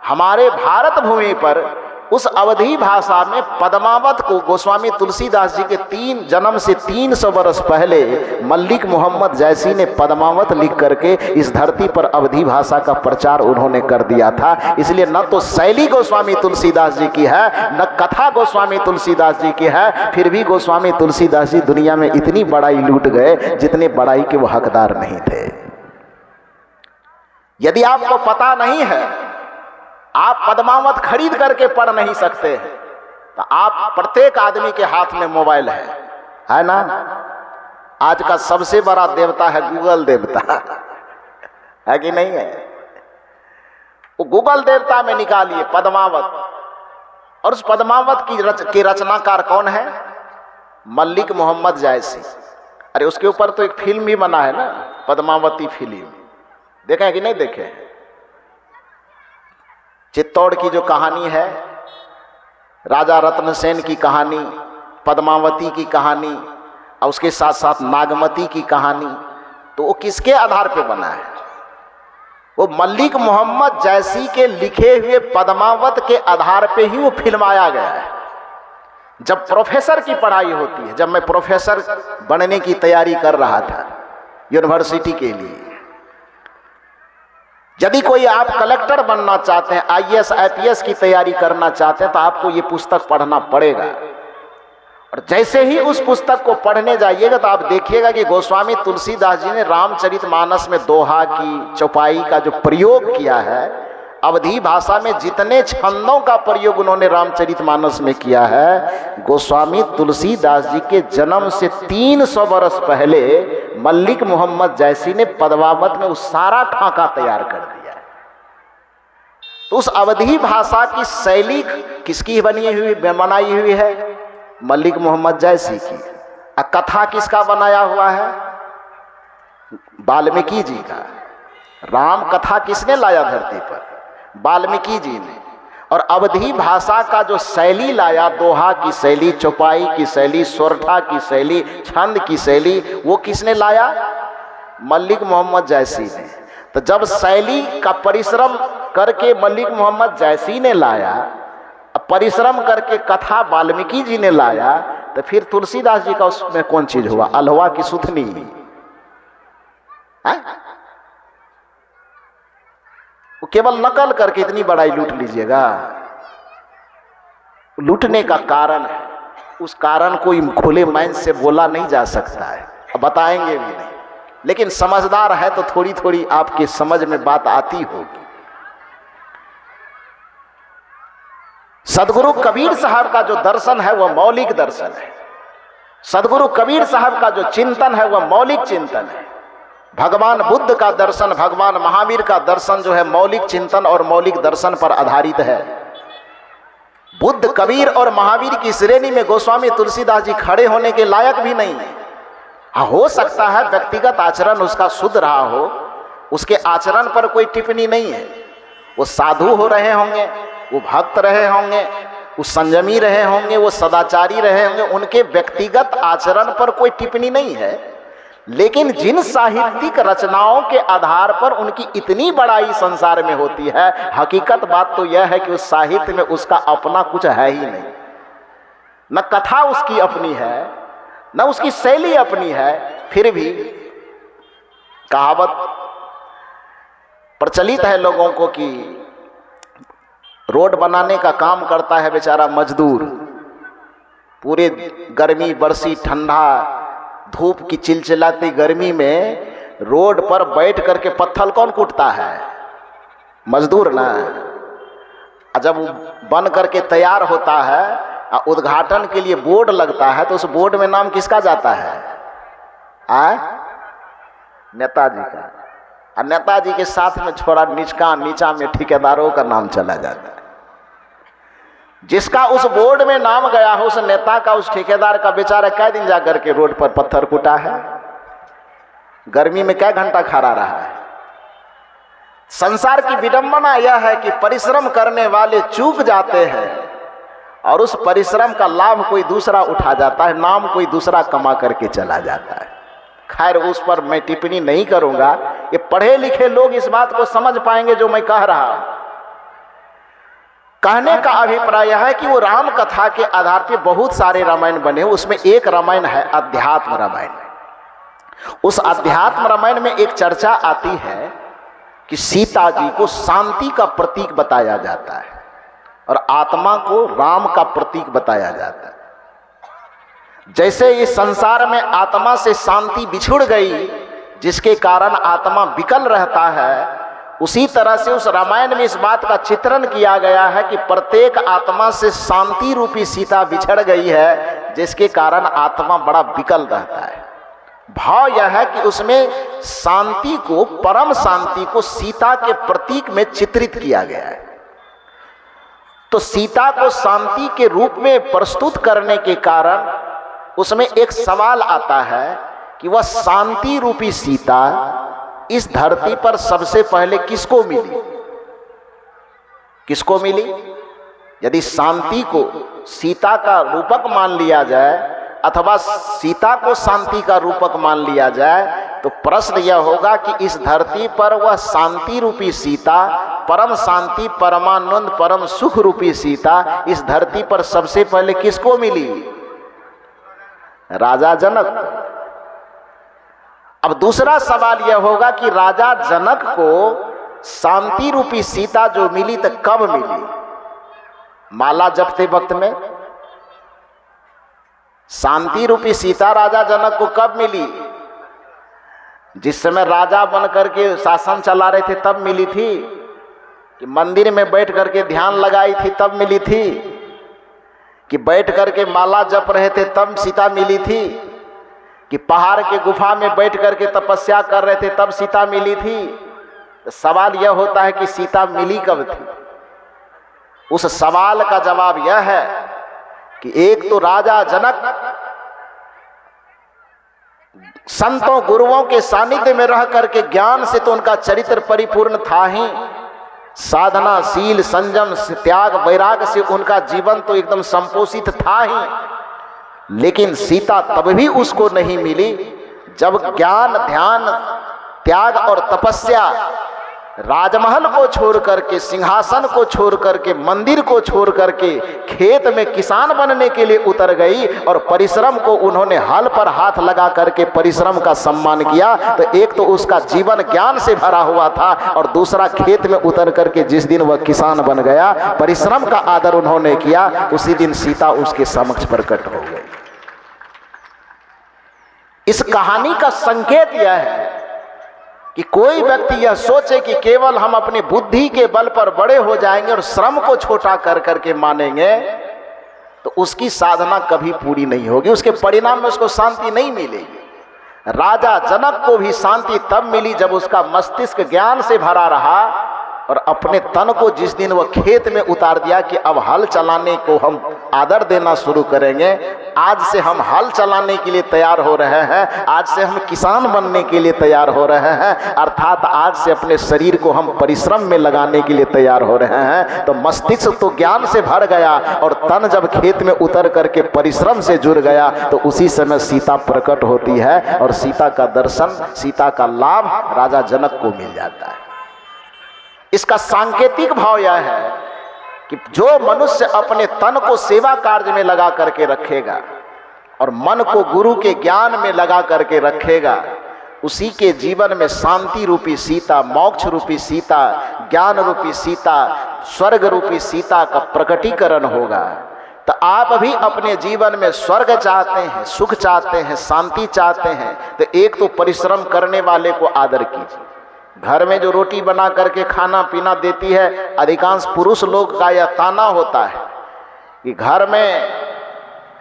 हमारे भारत भूमि पर उस अवधी भाषा में पद्मावत को गोस्वामी तुलसीदास जी के जन्म से 300 वर्ष पहले मल्लिक मोहम्मद जैसी ने पद्मावत लिख करके इस धरती पर अवधी भाषा का प्रचार उन्होंने कर दिया था। इसलिए न तो शैली गोस्वामी तुलसीदास जी की है, न कथा गोस्वामी तुलसीदास जी की है, फिर भी गोस्वामी तुलसीदास जी दुनिया में इतनी बड़ाई लूट गए जितने बड़ाई के वो हकदार नहीं थे। यदि आपको पता नहीं है, आप पद्मावत खरीद करके पढ़ नहीं सकते हैं, तो आप प्रत्येक आदमी के हाथ में मोबाइल है ना? आज का सबसे बड़ा देवता है गूगल देवता, है कि नहीं है? वो गूगल देवता में निकालिए पद्मावत, और उस पद्मावत की रचनाकार कौन है? मल्लिक मोहम्मद जैसी। अरे उसके ऊपर तो एक फिल्म भी बना है ना, पद्मावती फिल्म, देखे हैं कि नहीं देखे? चित्तौड़ की जो कहानी है, राजा रत्नसेन की कहानी, पद्मावती की कहानी और उसके साथ साथ नागमती की कहानी, तो वो किसके आधार पे बना है? वो मल्लिक मोहम्मद जैसी के लिखे हुए पद्मावत के आधार पे ही वो फिल्माया गया है। जब प्रोफेसर की पढ़ाई होती है, जब मैं प्रोफेसर बनने की तैयारी कर रहा था यूनिवर्सिटी के लिए, यदि कोई आप कलेक्टर बनना चाहते हैं, आईएएस आईपीएस की तैयारी करना चाहते हैं, तो आपको ये पुस्तक पढ़ना पड़ेगा। और जैसे ही उस पुस्तक को पढ़ने जाइएगा तो आप देखिएगा कि गोस्वामी तुलसीदास जी ने रामचरितमानस में दोहा की, चौपाई का जो प्रयोग किया है, अवधी भाषा में जितने छंदों का प्रयोग उन्होंने रामचरितमानस में किया है, गोस्वामी तुलसीदास जी के जन्म से 300 वर्ष पहले मल्लिक मोहम्मद जैसी ने पद्मावत में उस सारा खाका तैयार कर दिया है। तो उस अवधी भाषा की शैली किसकी बनाई हुई है? मल्लिक मोहम्मद जैसी की। कथा किसका बनाया हुआ है? वाल्मीकि जी का। राम कथा किसने लाया धरती पर? वाल्मीकि जी ने। और अवधी भाषा का जो शैली लाया, दोहा की शैली, चौपाई की शैली, सोरठा की शैली, छंद की शैली, वो किसने लाया? मल्लिक मोहम्मद जैसी ने। तो जब शैली का परिश्रम करके मल्लिक मोहम्मद जैसी ने लाया, परिश्रम करके कथा वाल्मीकि जी ने लाया, तो फिर तुलसीदास जी का उसमें कौन चीज हुआ? अल्हवा की सुथनी है? वो केवल नकल करके इतनी बड़ाई लूट लीजिएगा। लूटने का कारण है, उस कारण को खुले माइंड से बोला नहीं जा सकता है, बताएंगे भी नहीं। लेकिन समझदार है तो थोड़ी थोड़ी आपके समझ में बात आती होगी। सदगुरु कबीर साहब का जो दर्शन है वह मौलिक दर्शन है। सदगुरु कबीर साहब का जो चिंतन है वह मौलिक चिंतन है। भगवान बुद्ध का दर्शन, भगवान महावीर का दर्शन जो है मौलिक चिंतन और मौलिक दर्शन पर आधारित है। बुद्ध, कबीर और महावीर की श्रेणी में गोस्वामी तुलसीदास जी खड़े होने के लायक भी नहीं है। हो सकता है व्यक्तिगत आचरण उसका शुद्ध रहा हो, उसके आचरण पर कोई टिप्पणी नहीं है, वो साधु हो रहे होंगे, वो भक्त रहे होंगे, वो संयमी रहे होंगे, वो सदाचारी रहे होंगे, उनके व्यक्तिगत आचरण पर कोई टिप्पणी नहीं है। लेकिन जिन साहित्यिक रचनाओं के आधार पर उनकी इतनी बड़ाई संसार में होती है, हकीकत बात तो यह है कि उस साहित्य में उसका अपना कुछ है ही नहीं। न कथा उसकी अपनी है, न उसकी शैली अपनी है। फिर भी कहावत प्रचलित है लोगों को कि रोड बनाने का काम करता है बेचारा मजदूर, पूरे गर्मी बरसी ठंडा धूप की चिलचिलाती गर्मी में रोड पर बैठ करके पत्थर कौन कूटता है? मजदूर ना। जब वो बन करके तैयार होता है, उद्घाटन के लिए बोर्ड लगता है, तो उस बोर्ड में नाम किसका जाता है? नेताजी का। और नेताजी के साथ में थोड़ा नीचा में ठेकेदारों का नाम चला जाता है। जिसका उस बोर्ड में नाम गया हो, उस नेता का, उस ठेकेदार का बेचारा कै दिन जाकर के रोड पर पत्थर कूटा है, गर्मी में कै घंटा खड़ा रहा है। संसार की विडंबना यह है कि परिश्रम करने वाले चूक जाते हैं और उस परिश्रम का लाभ कोई दूसरा उठा जाता है, नाम कोई दूसरा कमा करके चला जाता है। खैर, उस पर मैं टिप्पणी नहीं करूंगा। ये पढ़े लिखे लोग इस बात को समझ पाएंगे जो मैं कह रहा हूं। कहने का अभिप्राय यह है कि वो राम कथा के आधार पर बहुत सारे रामायण बने। उसमें एक रामायण है अध्यात्म रामायण। उस अध्यात्म रामायण में एक चर्चा आती है कि सीता जी को शांति का प्रतीक बताया जाता है और आत्मा को राम का प्रतीक बताया जाता है। जैसे इस संसार में आत्मा से शांति बिछुड़ गई, जिसके कारण आत्मा विकल रहता है, उसी तरह से उस रामायण में इस बात का चित्रण किया गया है कि प्रत्येक आत्मा से शांति रूपी सीता बिछड़ गई है, जिसके कारण आत्मा बड़ा विकल रहता है। भाव यह है कि उसमें शांति को, परम शांति को सीता के प्रतीक में चित्रित किया गया है। तो सीता को शांति के रूप में प्रस्तुत करने के कारण उसमें एक सवाल आता है कि वह शांति रूपी सीता इस धरती पर सबसे पहले किसको मिली? किसको मिली? यदि शांति को सीता का रूपक मान लिया जाए अथवा सीता को शांति का रूपक मान लिया जाए, तो प्रश्न यह होगा कि इस धरती पर वह शांति रूपी सीता, परम शांति, परमानंद, परम सुख रूपी सीता इस धरती पर सबसे पहले किसको मिली? राजा जनक। अब दूसरा सवाल यह होगा कि राजा जनक को शांति रूपी सीता जो मिली तो कब मिली? माला जपते वक्त में। शांति रूपी सीता राजा जनक को कब मिली? जिस समय राजा बन करके शासन चला रहे थे तब मिली थी? कि मंदिर में बैठ करके ध्यान लगाई थी तब मिली थी? कि बैठ करके माला जप रहे थे तब सीता मिली थी? कि पहाड़ के गुफा में बैठ करके तपस्या कर रहे थे तब सीता मिली थी? तो सवाल यह होता है कि सीता मिली कब थी? उस सवाल का जवाब यह है कि एक तो राजा जनक संतों गुरुओं के सानिध्य में रह करके ज्ञान से तो उनका चरित्र परिपूर्ण था ही, साधना, शील, संयम, त्याग, वैराग से उनका जीवन तो एकदम संपोषित था ही। लेकिन सीता तब भी उसको नहीं मिली जब ज्ञान, ध्यान, त्याग और तपस्या राजमहल को छोड़ करके, सिंहासन को छोड़ करके, मंदिर को छोड़ करके खेत में किसान बनने के लिए उतर गई और परिश्रम को उन्होंने हल पर हाथ लगा करके परिश्रम का सम्मान किया। तो एक तो उसका जीवन ज्ञान से भरा हुआ था और दूसरा खेत में उतर करके जिस दिन वह किसान बन गया, परिश्रम का आदर उन्होंने किया, उसी दिन सीता उसके समक्ष प्रकट हो गई। इस कहानी का संकेत यह है कि कोई व्यक्ति यह सोचे कि केवल हम अपनी बुद्धि के बल पर बड़े हो जाएंगे और श्रम को छोटा कर करके मानेंगे, तो उसकी साधना कभी पूरी नहीं होगी, उसके परिणाम में उसको शांति नहीं मिलेगी। राजा जनक को भी शांति तब मिली जब उसका मस्तिष्क ज्ञान से भरा रहा और अपने तन को जिस दिन वह खेत में उतार दिया कि अब हल चलाने को हम आदर देना शुरू करेंगे। आज से हम हल चलाने के लिए तैयार हो रहे हैं, आज से हम किसान बनने के लिए तैयार हो रहे हैं, अर्थात आज से अपने शरीर को हम परिश्रम में लगाने के लिए तैयार हो रहे हैं। तो मस्तिष्क तो ज्ञान से भर गया और तन जब खेत में उतर करके परिश्रम से जुड़ गया तो उसी समय सीता प्रकट होती है और सीता का दर्शन, सीता का लाभ राजा जनक को मिल जाता है। इसका सांकेतिक भाव यह है कि जो मनुष्य अपने तन को सेवा कार्य में लगा करके रखेगा और मन को गुरु के ज्ञान में लगा करके रखेगा, उसी के जीवन में शांति रूपी सीता, मोक्ष रूपी सीता, ज्ञान रूपी सीता, स्वर्ग रूपी सीता का प्रकटीकरण होगा। तो आप भी अपने जीवन में स्वर्ग चाहते हैं, सुख चाहते हैं, शांति चाहते हैं, तो एक तो परिश्रम करने वाले को आदर कीजिए। घर में जो रोटी बना करके खाना पीना देती है, अधिकांश पुरुष लोग का यह ताना होता है कि घर में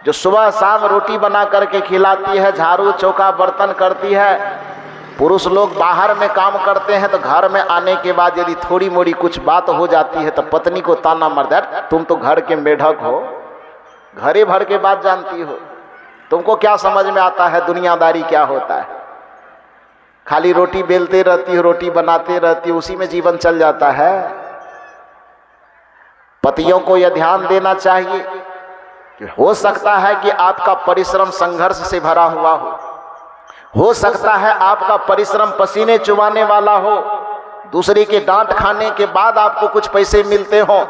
जो सुबह शाम रोटी बना करके खिलाती है, झाड़ू चौका बर्तन करती है, पुरुष लोग बाहर में काम करते हैं, तो घर में आने के बाद यदि थोड़ी मोड़ी कुछ बात हो जाती है तो पत्नी को ताना मारता है, तुम तो घर के मेढक हो, घरे भर के बात जानती हो, तुमको क्या समझ में आता है दुनियादारी क्या होता है, खाली रोटी बेलते रहती हो, रोटी बनाते रहती हो, उसी में जीवन चल जाता है। पतियों को यह ध्यान देना चाहिए कि हो सकता है कि आपका परिश्रम संघर्ष से भरा हुआ हो सकता है आपका परिश्रम पसीने चुबाने वाला हो, दूसरे के डांट खाने के बाद आपको कुछ पैसे मिलते हो,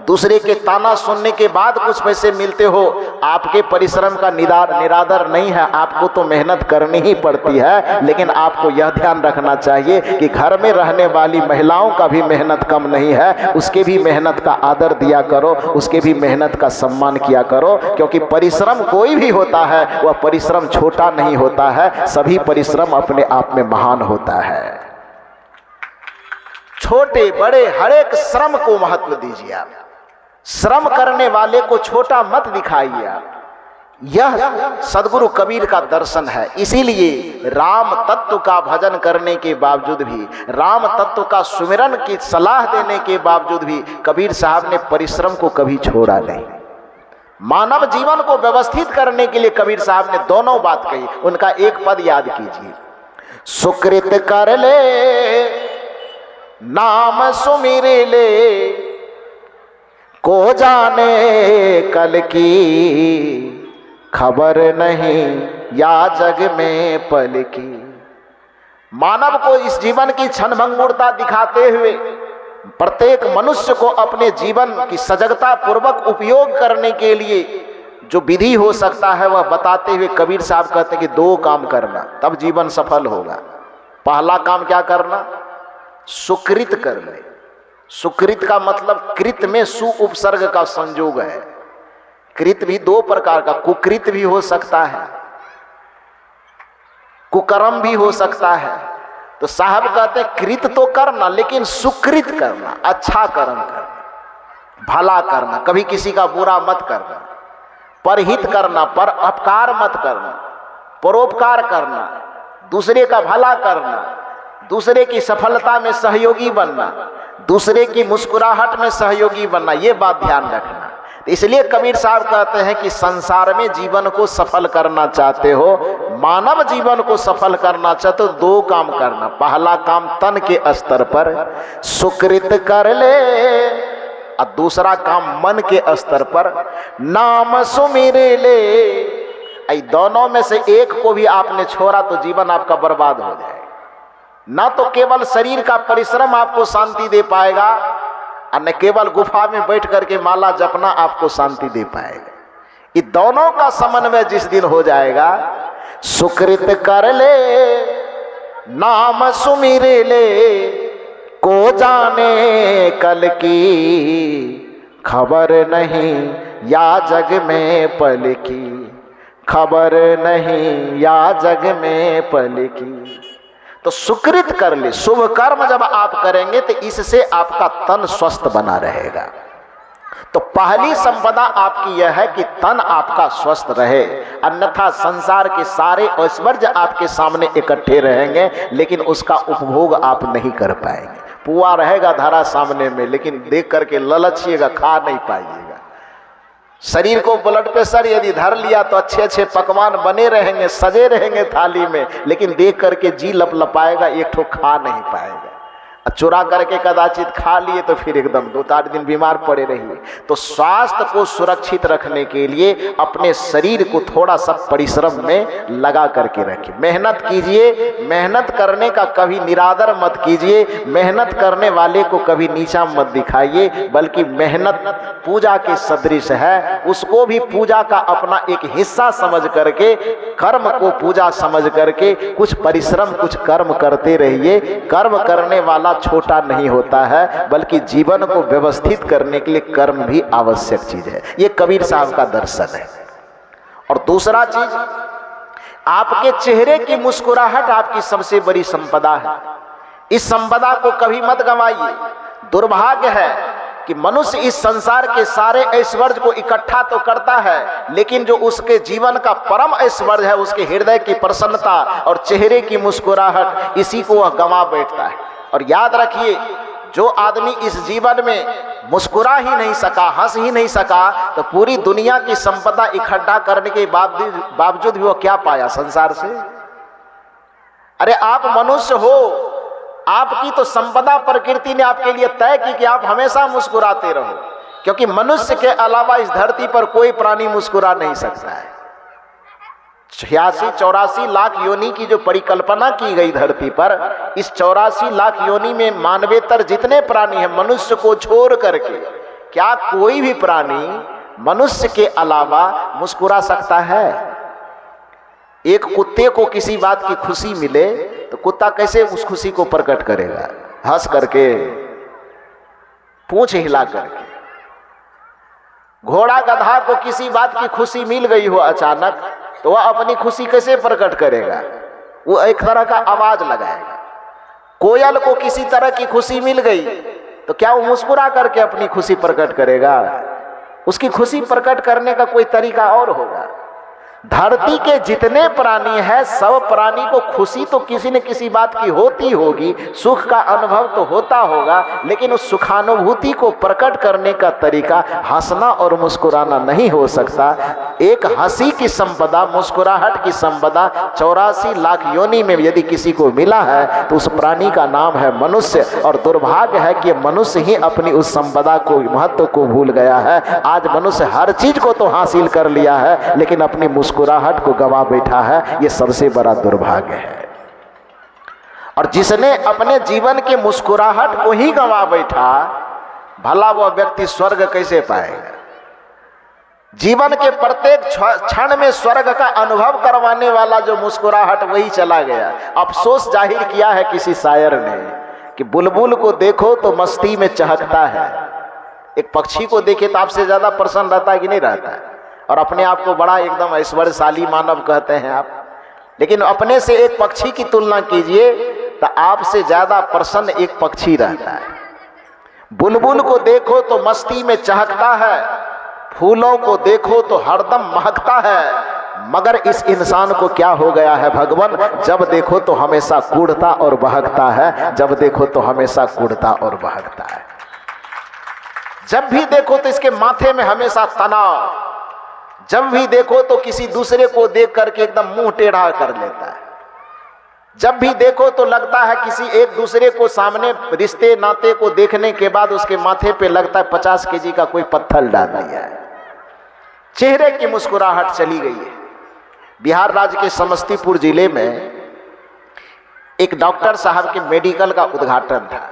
दूसरे के ताना सुनने के बाद कुछ पैसे मिलते हो, आपके परिश्रम का निरादर नहीं है, आपको तो मेहनत करनी ही पड़ती है। लेकिन आपको यह ध्यान रखना चाहिए कि घर में रहने वाली महिलाओं का भी मेहनत कम नहीं है, उसके भी मेहनत का आदर दिया करो, उसके भी मेहनत का सम्मान किया करो, क्योंकि परिश्रम कोई भी होता है वह परिश्रम छोटा नहीं होता है, सभी परिश्रम अपने आप में महान होता है। छोटे बड़े हर एक श्रम को महत्व दीजिए आप, श्रम करने वाले को छोटा मत दिखाइए आप। यह सदगुरु कबीर का दर्शन है। इसीलिए राम तत्व का भजन करने के बावजूद भी, राम तत्व का सुमिरन की सलाह देने के बावजूद भी कबीर साहब ने परिश्रम को कभी छोड़ा नहीं। मानव जीवन को व्यवस्थित करने के लिए कबीर साहब ने दोनों बात कही। उनका एक पद याद कीजिए, सुकृत कर ले नाम सुमिर ले, को जाने कल की खबर नहीं या जग में पल की। मानव को इस जीवन की क्षणभंगुरता दिखाते हुए प्रत्येक मनुष्य को अपने जीवन की सजगता पूर्वक उपयोग करने के लिए जो विधि हो सकता है वह बताते हुए कबीर साहब कहते हैं कि दो काम करना तब जीवन सफल होगा। पहला काम क्या करना? सुकृत कर ले। सुकृत का मतलब कृत में सु उपसर्ग का संयोग है। कृत भी दो प्रकार का, कुकृत भी हो सकता है, कुकर्म भी हो सकता है। तो साहब कहते हैं कृत तो करना लेकिन सुकृत करना, अच्छा कर्म करना, भला करना, कभी किसी का बुरा मत करना, परहित करना, पर अपकार मत करना, परोपकार करना, दूसरे का भला करना, दूसरे की सफलता में सहयोगी बनना, दूसरे की मुस्कुराहट में सहयोगी बनना, ये बात ध्यान रखना। इसलिए कबीर साहब कहते हैं कि संसार में जीवन को सफल करना चाहते हो, मानव जीवन को सफल करना चाहते हो, दो काम करना। पहला काम तन के स्तर पर सुकृत कर ले और दूसरा काम मन के स्तर पर नाम सुमिर ले। ऐ दोनों में से एक को भी आपने छोड़ा तो जीवन आपका बर्बाद हो जाएगा। न तो केवल शरीर का परिश्रम आपको शांति दे पाएगा और न केवल गुफा में बैठ करके माला जपना आपको शांति दे पाएगा। ये दोनों का समन्वय जिस दिन हो जाएगा, सुकृत कर ले नाम सुमिर ले, को जाने कल की खबर नहीं या जग में पल की, खबर नहीं या जग में पल की। तो सुकृत कर ले, शुभ कर्म जब आप करेंगे तो इससे आपका तन स्वस्थ बना रहेगा। तो पहली संपदा आपकी यह है कि तन आपका स्वस्थ रहे, अन्यथा संसार के सारे ऐश्वर्य आपके सामने इकट्ठे रहेंगे लेकिन उसका उपभोग आप नहीं कर पाएंगे। पुआ रहेगा धारा सामने में लेकिन देख करके ललचिएगा, खा नहीं पाइएगा। शरीर को ब्लड प्रेशर यदि धर लिया तो अच्छे अच्छे पकवान बने रहेंगे, सजे रहेंगे थाली में, लेकिन देख करके जी लपलपाएगा, एक ठो खा नहीं पाएगा। चुरा करके कदाचित खा लिए तो फिर एकदम 2-4 दिन बीमार पड़े रहिए। तो स्वास्थ्य को सुरक्षित रखने के लिए अपने शरीर को थोड़ा सा परिश्रम में लगा करके रखिए, मेहनत कीजिए। मेहनत करने का कभी निरादर मत कीजिए, मेहनत करने वाले को कभी नीचा मत दिखाइए, बल्कि मेहनत पूजा के सदृश है, उसको भी पूजा का अपना एक हिस्सा समझ करके, कर्म को पूजा समझ करके कुछ परिश्रम, कुछ कर्म करते रहिए। कर्म करने वाला छोटा नहीं होता है, बल्कि जीवन को व्यवस्थित करने के लिए कर्म भी आवश्यक चीज है। ये कबीर साहब का दर्शन है। और दूसरा चीज, आपके चेहरे की मुस्कुराहट आपकी सबसे बड़ी संपदा है। इस संपदा को कभी मत गंवाइए। दुर्भाग्य है कि मनुष्य इस संसार के सारे ऐश्वर्य को इकट्ठा तो करता है, लेकिन जो उसके जीवन का परम ऐश्वर्य है, उसके हृदय की प्रसन्नता और चेहरे की मुस्कुराहट, इसी को वह गंवा बैठता है। और याद रखिए, जो आदमी इस जीवन में मुस्कुरा ही नहीं सका, हंस ही नहीं सका, तो पूरी दुनिया की संपदा इकट्ठा करने के बावजूद भी वो क्या पाया संसार से? अरे आप मनुष्य हो, आपकी तो संपदा प्रकृति ने आपके लिए तय की कि आप हमेशा मुस्कुराते रहो, क्योंकि मनुष्य के अलावा इस धरती पर कोई प्राणी मुस्कुरा नहीं सकता है। 86-84 लाख योनि की जो परिकल्पना की गई धरती पर, इस 84 लाख योनि में मानवेतर जितने प्राणी हैं, मनुष्य को छोड़ करके क्या कोई भी प्राणी मनुष्य के अलावा मुस्कुरा सकता है? एक कुत्ते को किसी बात की खुशी मिले तो कुत्ता कैसे उस खुशी को प्रकट करेगा? हंस करके, पूंछ हिला करके। घोड़ा गधा को किसी बात की खुशी मिल गई हो अचानक, तो वह अपनी खुशी कैसे प्रकट करेगा? वो एक तरह का आवाज लगाएगा। कोयल को किसी तरह की खुशी मिल गई तो क्या वो मुस्कुरा करके अपनी खुशी प्रकट करेगा? उसकी खुशी प्रकट करने का कोई तरीका और होगा। धरती के जितने प्राणी हैं, सब प्राणी को खुशी तो किसी न किसी बात की होती होगी, सुख का अनुभव तो होता होगा, लेकिन उस सुखानुभूति को प्रकट करने का तरीका हंसना और मुस्कुराना नहीं हो सकता। एक हंसी की संपदा, मुस्कुराहट की संपदा 84 लाख योनि में यदि किसी को मिला है तो उस प्राणी का नाम है मनुष्य। और दुर्भाग्य है कि मनुष्य ही अपनी उस संपदा को, महत्व को भूल गया है। आज मनुष्य हर चीज को तो हासिल कर लिया है, लेकिन अपनी मुस्कुराहट को गवा बैठा है। ये सबसे बड़ा दुर्भाग्य है। और जिसने अपने जीवन के मुस्कुराहट को ही गवा बैठा, भला वह व्यक्ति स्वर्ग कैसे पाएगा? जीवन के प्रत्येक क्षण में स्वर्ग का अनुभव करवाने वाला जो मुस्कुराहट, वही चला गया। अफसोस जाहिर किया है किसी शायर ने कि बुलबुल को देखो तो मस्ती में चहकता है। एक पक्षी को देखे तो आपसे ज्यादा प्रसन्न रहता है कि नहीं रहता है? और अपने आप को बड़ा एकदम ऐश्वर्यशाली मानव कहते हैं आप, लेकिन अपने से एक पक्षी की तुलना कीजिए तो आपसे ज्यादा प्रसन्न एक पक्षी रहता है। बुलबुल को देखो तो मस्ती में चहकता है, फूलों को देखो तो हरदम महकता है, मगर इस इंसान को क्या हो गया है भगवान? जब देखो तो हमेशा कूढ़ता और बहकता है, जब देखो तो हमेशा कूढ़ता और बहकता है। जब भी देखो तो इसके माथे में हमेशा तनाव, जब भी देखो तो किसी दूसरे को देख करके एकदम मुंह टेढ़ा कर लेता है। जब भी देखो तो लगता है किसी एक दूसरे को सामने रिश्ते नाते को देखने के बाद उसके माथे पे लगता है 50 केजी का कोई पत्थर डाल दिया है। चेहरे की मुस्कुराहट चली गई है। बिहार राज्य के समस्तीपुर जिले में एक डॉक्टर साहब के मेडिकल का उद्घाटन था।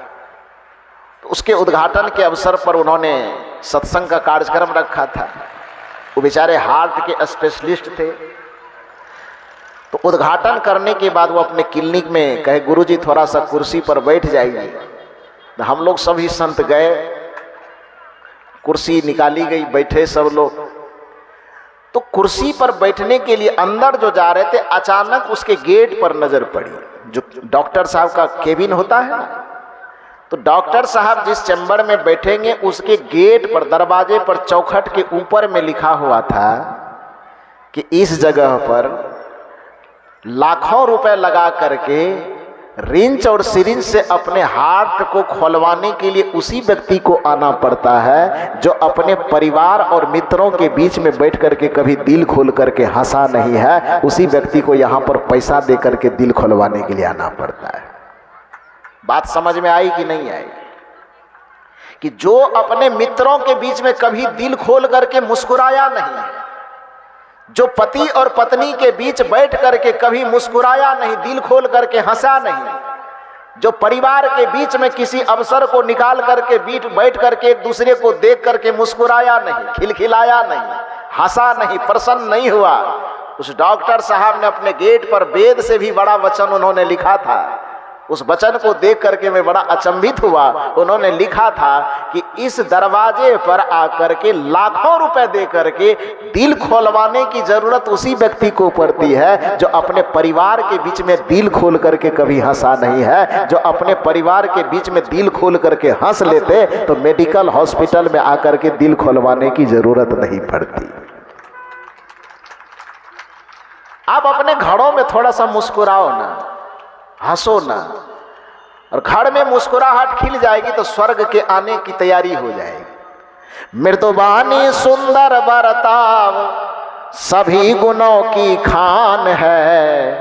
तो उसके उद्घाटन के अवसर पर उन्होंने सत्संग का कार्यक्रम रखा था। वो बेचारे हार्ट के स्पेशलिस्ट थे। तो उद्घाटन करने के बाद वो अपने क्लिनिक में कहे, गुरुजी थोड़ा सा कुर्सी पर बैठ जाइए। तो हम लोग सभी संत गए, कुर्सी निकाली गई, बैठे सब लोग। तो कुर्सी पर बैठने के लिए अंदर जो जा रहे थे, अचानक उसके गेट पर नजर पड़ी, जो डॉक्टर साहब का केबिन होता है ना, तो डॉक्टर साहब जिस चैम्बर में बैठेंगे उसके गेट पर, दरवाजे पर, चौखट के ऊपर में लिखा हुआ था कि इस जगह पर लाखों रुपए लगा करके रिंच और सिरिंज से अपने हार्ट को खोलवाने के लिए उसी व्यक्ति को आना पड़ता है जो अपने परिवार और मित्रों के बीच में बैठ करके कभी दिल खोल करके हंसा नहीं है। उसी व्यक्ति को यहाँ पर पैसा दे करके दिल खोलवाने के लिए आना पड़ता है। बात समझ में आई कि नहीं आई? कि जो अपने मित्रों के बीच में कभी दिल खोल करके मुस्कुराया नहीं, जो पति और पत्नी के बीच बैठ करके कभी मुस्कुराया नहीं, दिल खोल करके हंसा नहीं, जो परिवार के बीच में किसी अवसर को निकाल करके बैठ करके एक दूसरे को देख करके मुस्कुराया नहीं, खिलखिलाया नहीं, हंसा नहीं, प्रसन्न नहीं हुआ, उस डॉक्टर साहब ने अपने गेट पर वेद से भी बड़ा वचन उन्होंने लिखा था। उस वचन को देख करके मैं बड़ा अचंभित हुआ। उन्होंने लिखा था कि इस दरवाजे पर आकर के लाखों रुपए दे करके दिल खोलवाने की जरूरत उसी व्यक्ति को पड़ती है जो अपने परिवार के बीच में दिल खोल करके कभी हंसा नहीं है। जो अपने परिवार के बीच में दिल खोल करके हंस लेते तो मेडिकल हॉस्पिटल में आकर के दिल खोलवाने की जरूरत नहीं पड़ती। आप अपने घरों में थोड़ा सा मुस्कुराओ ना, हंसो ना, और घर में मुस्कुराहट खिल जाएगी तो स्वर्ग के आने की तैयारी हो जाएगी। मृदुबानी सुंदर बर्ताव सभी गुणों की खान है,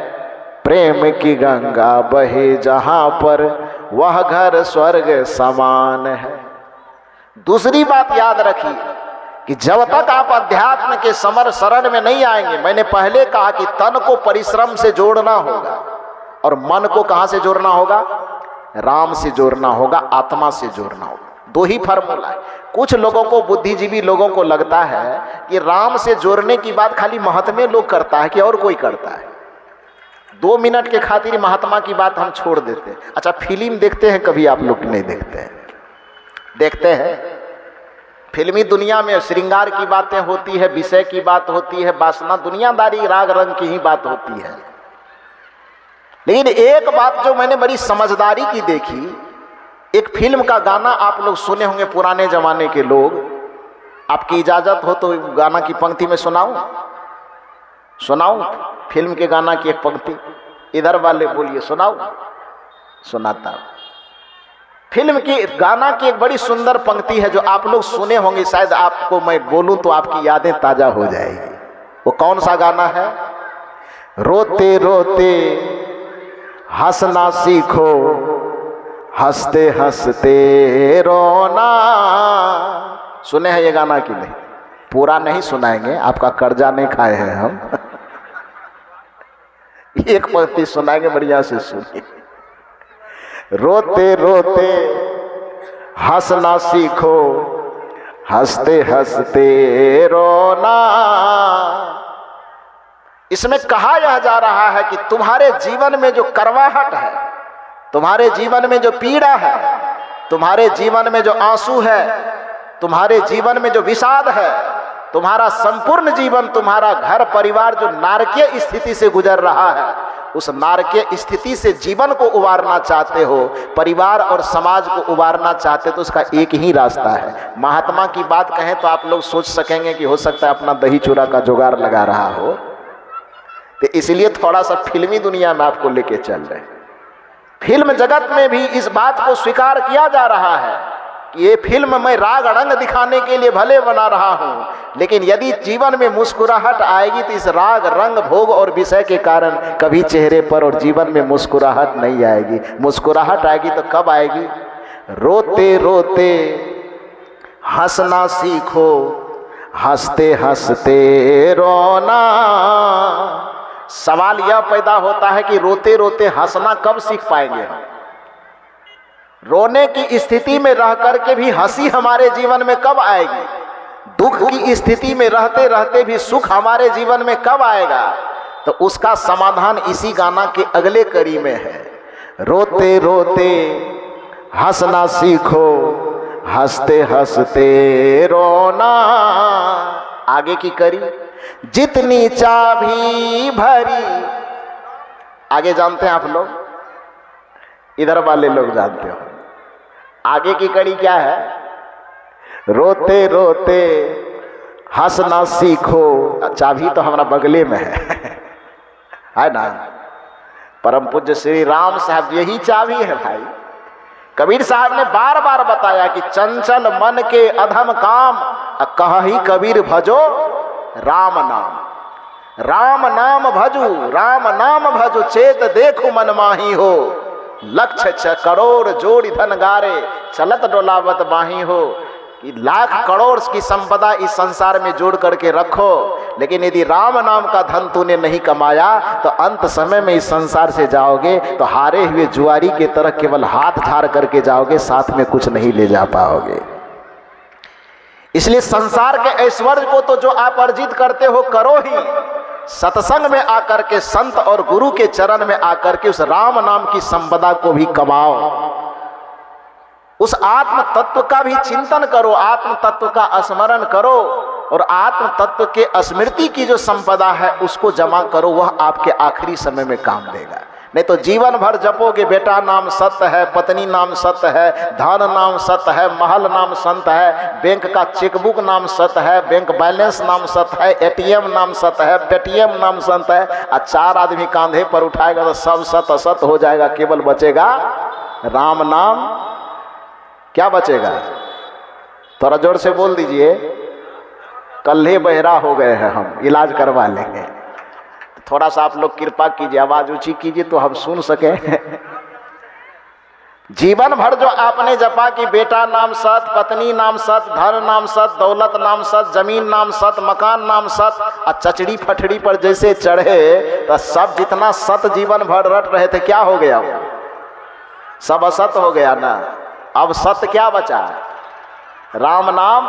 प्रेम की गंगा बहे जहां पर वह घर स्वर्ग समान है। दूसरी बात याद रखिए कि जब तक आप अध्यात्म के समर शरण में नहीं आएंगे, मैंने पहले कहा कि तन को परिश्रम से जोड़ना होगा और मन को कहां से जोड़ना होगा? राम से जोड़ना होगा, आत्मा से जोड़ना होगा। दो ही फॉर्मूला है। कुछ लोगों को, बुद्धिजीवी लोगों को लगता है कि राम से जोड़ने की बात खाली महात्मे लोग करता है कि और कोई करता है। 2 मिनट के खातिर महात्मा की बात हम छोड़ देते हैं। अच्छा, फिल्म देखते हैं कभी? आप लोग नहीं देखते हैं? देखते हैं। फिल्मी दुनिया में श्रृंगार की बातें होती है, विषय की बात होती है, वासना, दुनियादारी, राग रंग की ही बात होती है। लेकिन एक बात जो मैंने बड़ी समझदारी की देखी, एक फिल्म का गाना आप लोग सुने होंगे, पुराने जमाने के लोग। आपकी इजाजत हो तो गाना की पंक्ति में सुनाऊं फिल्म के गाना की एक पंक्ति? इधर वाले बोलिए, सुनाओ। सुनाता हूं। फिल्म की गाना की एक बड़ी सुंदर पंक्ति है जो आप लोग सुने होंगे, शायद आपको मैं बोलूं तो आपकी यादें ताजा हो जाएगी। वो कौन सा गाना है? रोते रोते हंसना सीखो, हंसते हंसते रोना। सुने हैं ये गाना कि नहीं? पूरा नहीं सुनाएंगे, आपका कर्जा नहीं खाए हैं हम। एक पंक्ति सुनाएंगे, बढ़िया से सुनिए। रोते रोते हंसना सीखो, हंसते हंसते रोना। इसमें कहा यह जा रहा है कि तुम्हारे जीवन में जो करवाहट है, तुम्हारे जीवन में जो पीड़ा है, तुम्हारे जीवन में जो आंसू है, तुम्हारे जीवन में जो विषाद है, तुम्हारा संपूर्ण जीवन, तुम्हारा घर परिवार जो नारकीय स्थिति से गुजर रहा है, उस नारकीय स्थिति से जीवन को उबारना चाहते हो, परिवार और समाज को उबारना चाहते तो उसका एक ही रास्ता है। महात्मा की बात कहें तो आप लोग सोच सकेंगे कि हो सकता है अपना दही चूड़ा का जुगाड़ लगा रहा हो, तो इसलिए थोड़ा सा फिल्मी दुनिया में आपको लेके चल रहे हैं। फिल्म जगत में भी इस बात को स्वीकार किया जा रहा है कि ये फिल्म मैं राग रंग दिखाने के लिए भले बना रहा हूँ, लेकिन यदि जीवन में मुस्कुराहट आएगी तो इस राग रंग भोग और विषय के कारण कभी चेहरे पर और जीवन में मुस्कुराहट नहीं आएगी। मुस्कुराहट आएगी तो कब आएगी? रोते रोते हंसना सीखो, हंसते हंसते रोना। सवाल यह पैदा होता है कि रोते रोते हंसना कब सीख पाएंगे हम? रोने की स्थिति में रह करके भी हंसी हमारे जीवन में कब आएगी? दुख की स्थिति में रहते रहते भी सुख हमारे जीवन में कब आएगा? तो उसका समाधान इसी गाना के अगले कड़ी में है। रोते रोते हंसना सीखो, हंसते हंसते रोना। आगे की कड़ी, जितनी चाबी भरी। आगे जानते हैं आप लोग? इधर वाले लोग जानते हो। आगे की कड़ी क्या है? रोते रोते हंसना सीखो। चाबी तो हमारा बगले में है ना? परम पूज्य श्री राम साहब यही चाबी है भाई। कबीर साहब ने बार बार बताया कि चंचल मन के अधम काम, कहि कबीर भजो राम नाम। राम नाम भजू, राम नाम भजू, चेत देखो मन माही हो। लक्ष्य करोड़ जोड़ी धन गारे, चलत डोलावत बाही हो। कि लाख करोड़ की संपदा इस संसार में जोड़ करके रखो, लेकिन यदि राम नाम का धन तूने नहीं कमाया तो अंत समय में इस संसार से जाओगे तो हारे हुए जुआरी के तरह केवल हाथ झाड़ करके जाओगे, साथ में कुछ नहीं ले जा पाओगे। इसलिए संसार के ऐश्वर्य को तो जो आप अर्जित करते हो करो ही, सत्संग में आकर के संत और गुरु के चरण में आकर के उस राम नाम की संपदा को भी कमाओ। उस आत्म तत्व का भी चिंतन करो, आत्म तत्व का स्मरण करो, और आत्म तत्व के स्मृति की जो संपदा है उसको जमा करो, वह आपके आखिरी समय में काम देगा। नहीं तो जीवन भर जपोगे बेटा नाम सत्य है, पत्नी नाम सत्य है, धन नाम सत्य है, महल नाम सत्य है, बैंक का चेकबुक नाम सत्य है, बैंक बैलेंस नाम सत्य है, एटीएम नाम सत्य है, पेटीएम नाम सत्य है, और चार आदमी कांधे पर उठाएगा तो सब सत्य असत्य हो जाएगा, केवल बचेगा राम नाम। क्या बचेगा? थोड़ा जोर से बोल दीजिए। कल्हे बहरा हो गए हैं हम, इलाज करवा लेंगे। थोड़ा सा आप लोग कृपा कीजिए, आवाज ऊंची कीजिए तो हम सुन सके। जीवन भर जो आपने जपा कि बेटा नाम सत, पत्नी नाम सत, धन नाम सत, दौलत नाम सत, जमीन नाम सत, मकान नाम सत, और चचड़ी फटड़ी पर जैसे चढ़े तो सब जितना सत जीवन भर रट रहे थे, क्या हो गया? वो सब असत हो गया ना। अब सत्य क्या बचा? राम नाम।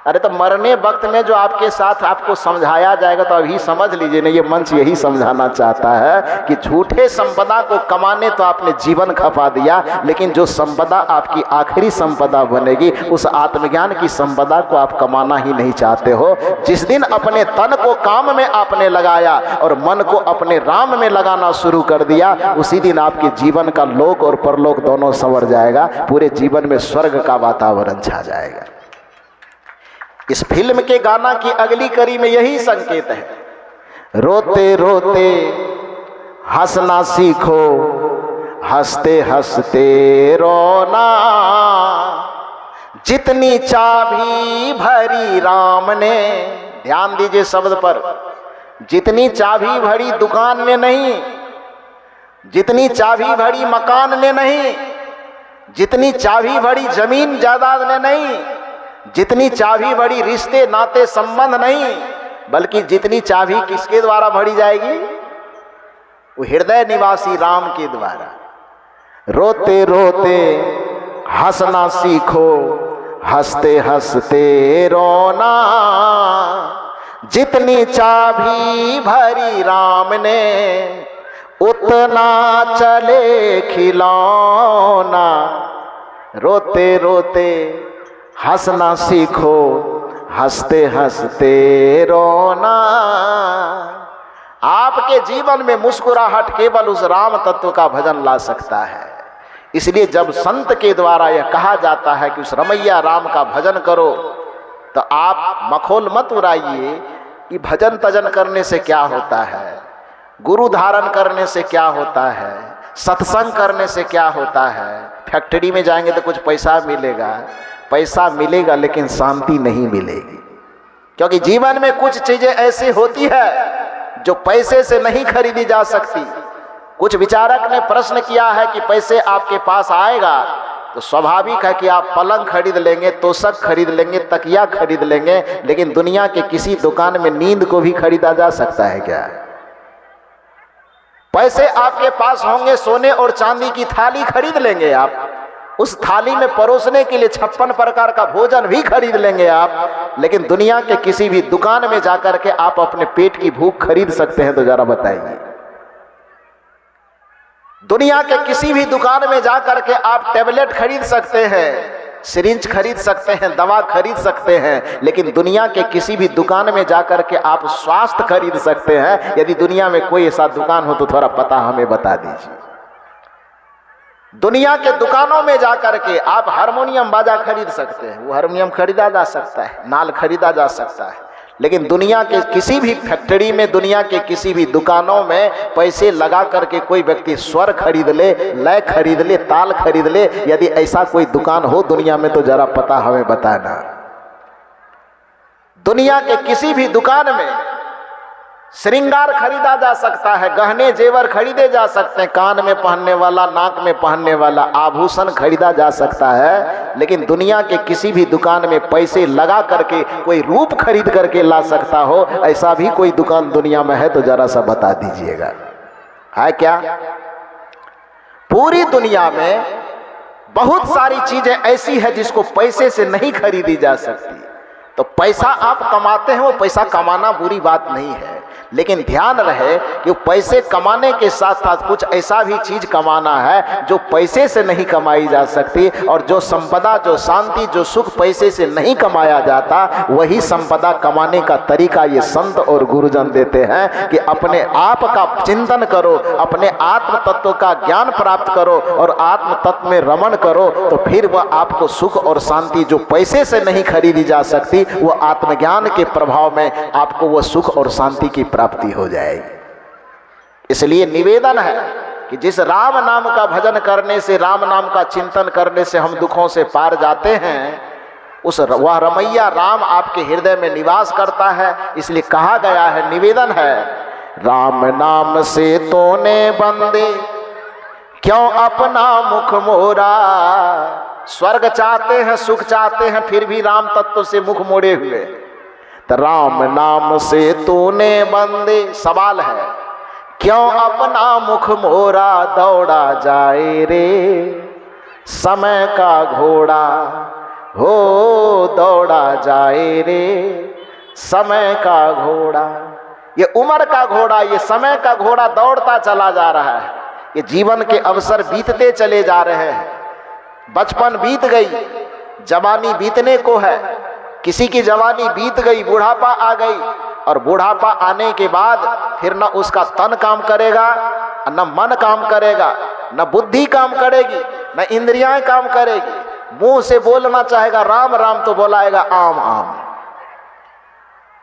अरे तो मरने वक्त में जो आपके साथ आपको समझाया जाएगा तो अभी समझ लीजिए ना, ये मंच यही समझाना चाहता है कि झूठे संपदा को कमाने तो आपने जीवन खपा दिया, लेकिन जो संपदा आपकी आखिरी संपदा बनेगी उस आत्मज्ञान की संपदा को आप कमाना ही नहीं चाहते हो। जिस दिन अपने तन को काम में आपने लगाया और मन को अपने राम में लगाना शुरू कर दिया, उसी दिन आपके जीवन का लोक और परलोक दोनों संवर जाएगा, पूरे जीवन में स्वर्ग का वातावरण छा जाएगा। इस फिल्म के गाना की अगली कड़ी में यही संकेत है। रोते रोते हंसना सीखो, हंसते हंसते रोना, जितनी चाबी भरी राम ने। ध्यान दीजिए शब्द पर, जितनी चाबी भरी दुकान ने नहीं, जितनी चाबी भरी मकान ने नहीं, जितनी चाबी भरी जमीन जायदाद ने नहीं, जितनी चाबी बड़ी रिश्ते नाते संबंध नहीं, बल्कि जितनी चाबी किसके द्वारा भरी जाएगी? वो हृदय निवासी राम के द्वारा। रोते रोते हंसना सीखो, हंसते हंसते रोना, जितनी चाबी भरी राम ने, उतना चले खिलौना। रोते रोते हंसना सीखो, हंसते हंसते रोना। आपके जीवन में मुस्कुराहट केवल उस राम तत्व का भजन ला सकता है। इसलिए जब संत के द्वारा यह कहा जाता है कि उस रमैया राम का भजन करो, तो आप मखौल मत उड़ाइए कि भजन तजन करने से क्या होता है, गुरु धारण करने से क्या होता है, सत्संग करने से क्या होता है। फैक्ट्री में जाएंगे तो कुछ पैसा मिलेगा, पैसा मिलेगा लेकिन शांति नहीं मिलेगी। क्योंकि जीवन में कुछ चीजें ऐसी होती है जो पैसे से नहीं खरीदी जा सकती। कुछ विचारक ने प्रश्न किया है कि पैसे आपके पास आएगा तो स्वाभाविक है कि आप पलंग खरीद लेंगे, तोशक खरीद लेंगे, तकिया खरीद लेंगे, लेकिन दुनिया के किसी दुकान में नींद को भी खरीदा जा सकता है क्या? पैसे आपके पास होंगे, सोने और चांदी की थाली खरीद लेंगे आप, उस थाली में परोसने के लिए 56 प्रकार का भोजन भी खरीद लेंगे आप, लेकिन दुनिया के किसी भी दुकान में जाकर के आप अपने पेट की भूख खरीद सकते हैं? तो जरा बताइए। दुनिया के किसी भी दुकान में जाकर के आप टेबलेट खरीद सकते हैं, सिरिंज खरीद सकते हैं, दवा खरीद सकते हैं, लेकिन दुनिया के किसी भी दुकान में जाकर के आप स्वास्थ्य खरीद सकते हैं? यदि दुनिया में कोई ऐसा दुकान हो तो थोड़ा पता हमें बता दीजिए। दुनिया के दुकानों में जाकर के आप हारमोनियम बाजा खरीद सकते हैं, वो हारमोनियम खरीदा जा सकता है, नाल खरीदा जा सकता है, लेकिन दुनिया के किसी भी फैक्ट्री में, दुनिया के किसी भी दुकानों में पैसे लगा करके कोई व्यक्ति स्वर खरीद ले, लय खरीद ले, ताल खरीद ले, यदि ऐसा कोई दुकान हो दुनिया में तो जरा पता हमें बताना। दुनिया के किसी भी दुकान में श्रृंगार खरीदा जा सकता है, गहने जेवर खरीदे जा सकते हैं, कान में पहनने वाला, नाक में पहनने वाला आभूषण खरीदा जा सकता है, लेकिन दुनिया के किसी भी दुकान में पैसे लगा करके कोई रूप खरीद करके ला सकता हो, ऐसा भी कोई दुकान दुनिया में है तो जरा सा बता दीजिएगा, है क्या? पूरी दुनिया में बहुत सारी चीजें ऐसी है जिसको पैसे से नहीं खरीदी जा सकती। तो पैसा आप कमाते हैं, वो पैसा कमाना बुरी बात नहीं है, लेकिन ध्यान रहे कि पैसे कमाने के साथ साथ कुछ ऐसा भी चीज कमाना है जो पैसे से नहीं कमाई जा सकती, और जो संपदा, जो शांति, जो सुख पैसे से नहीं कमाया जाता, वही संपदा कमाने का तरीका ये संत और गुरुजन देते हैं कि अपने आप का चिंतन करो, अपने आत्म तत्व का ज्ञान प्राप्त करो और आत्म तत्व में रमण करो, तो फिर वह आपको सुख और शांति जो पैसे से नहीं खरीदी जा सकती, वो आत्मज्ञान के प्रभाव में आपको वो सुख और शांति की प्राप्ति हो जाएगी। इसलिए निवेदन है कि जिस राम नाम का भजन करने से, राम नाम का चिंतन करने से हम दुखों से पार जाते हैं, वह रमैया राम आपके हृदय में निवास करता है। इसलिए कहा गया है, निवेदन है, राम नाम से तूने बंदे क्यों अपना मुख मोरा। स्वर्ग चाहते हैं, सुख चाहते हैं, फिर भी राम तत्व से मुख मोड़े हुए। तो राम नाम से तूने बंदे, सवाल है, क्यों अपना मुख मोरा। दौड़ा जाए रे समय का घोड़ा, हो दौड़ा जाए रे समय का घोड़ा। ये उम्र का घोड़ा, ये समय का घोड़ा दौड़ता चला जा रहा है। ये जीवन के अवसर बीतते चले जा रहे हैं। बचपन बीत गई, जवानी बीतने को है। किसी की जवानी बीत गई, बुढ़ापा आ गई, और बुढ़ापा आने के बाद फिर न उसका तन काम करेगा, न मन काम करेगा, न बुद्धि काम करेगी, न इंद्रियां काम करेगी। मुंह से बोलना चाहेगा राम राम तो बोलाएगा आम आम,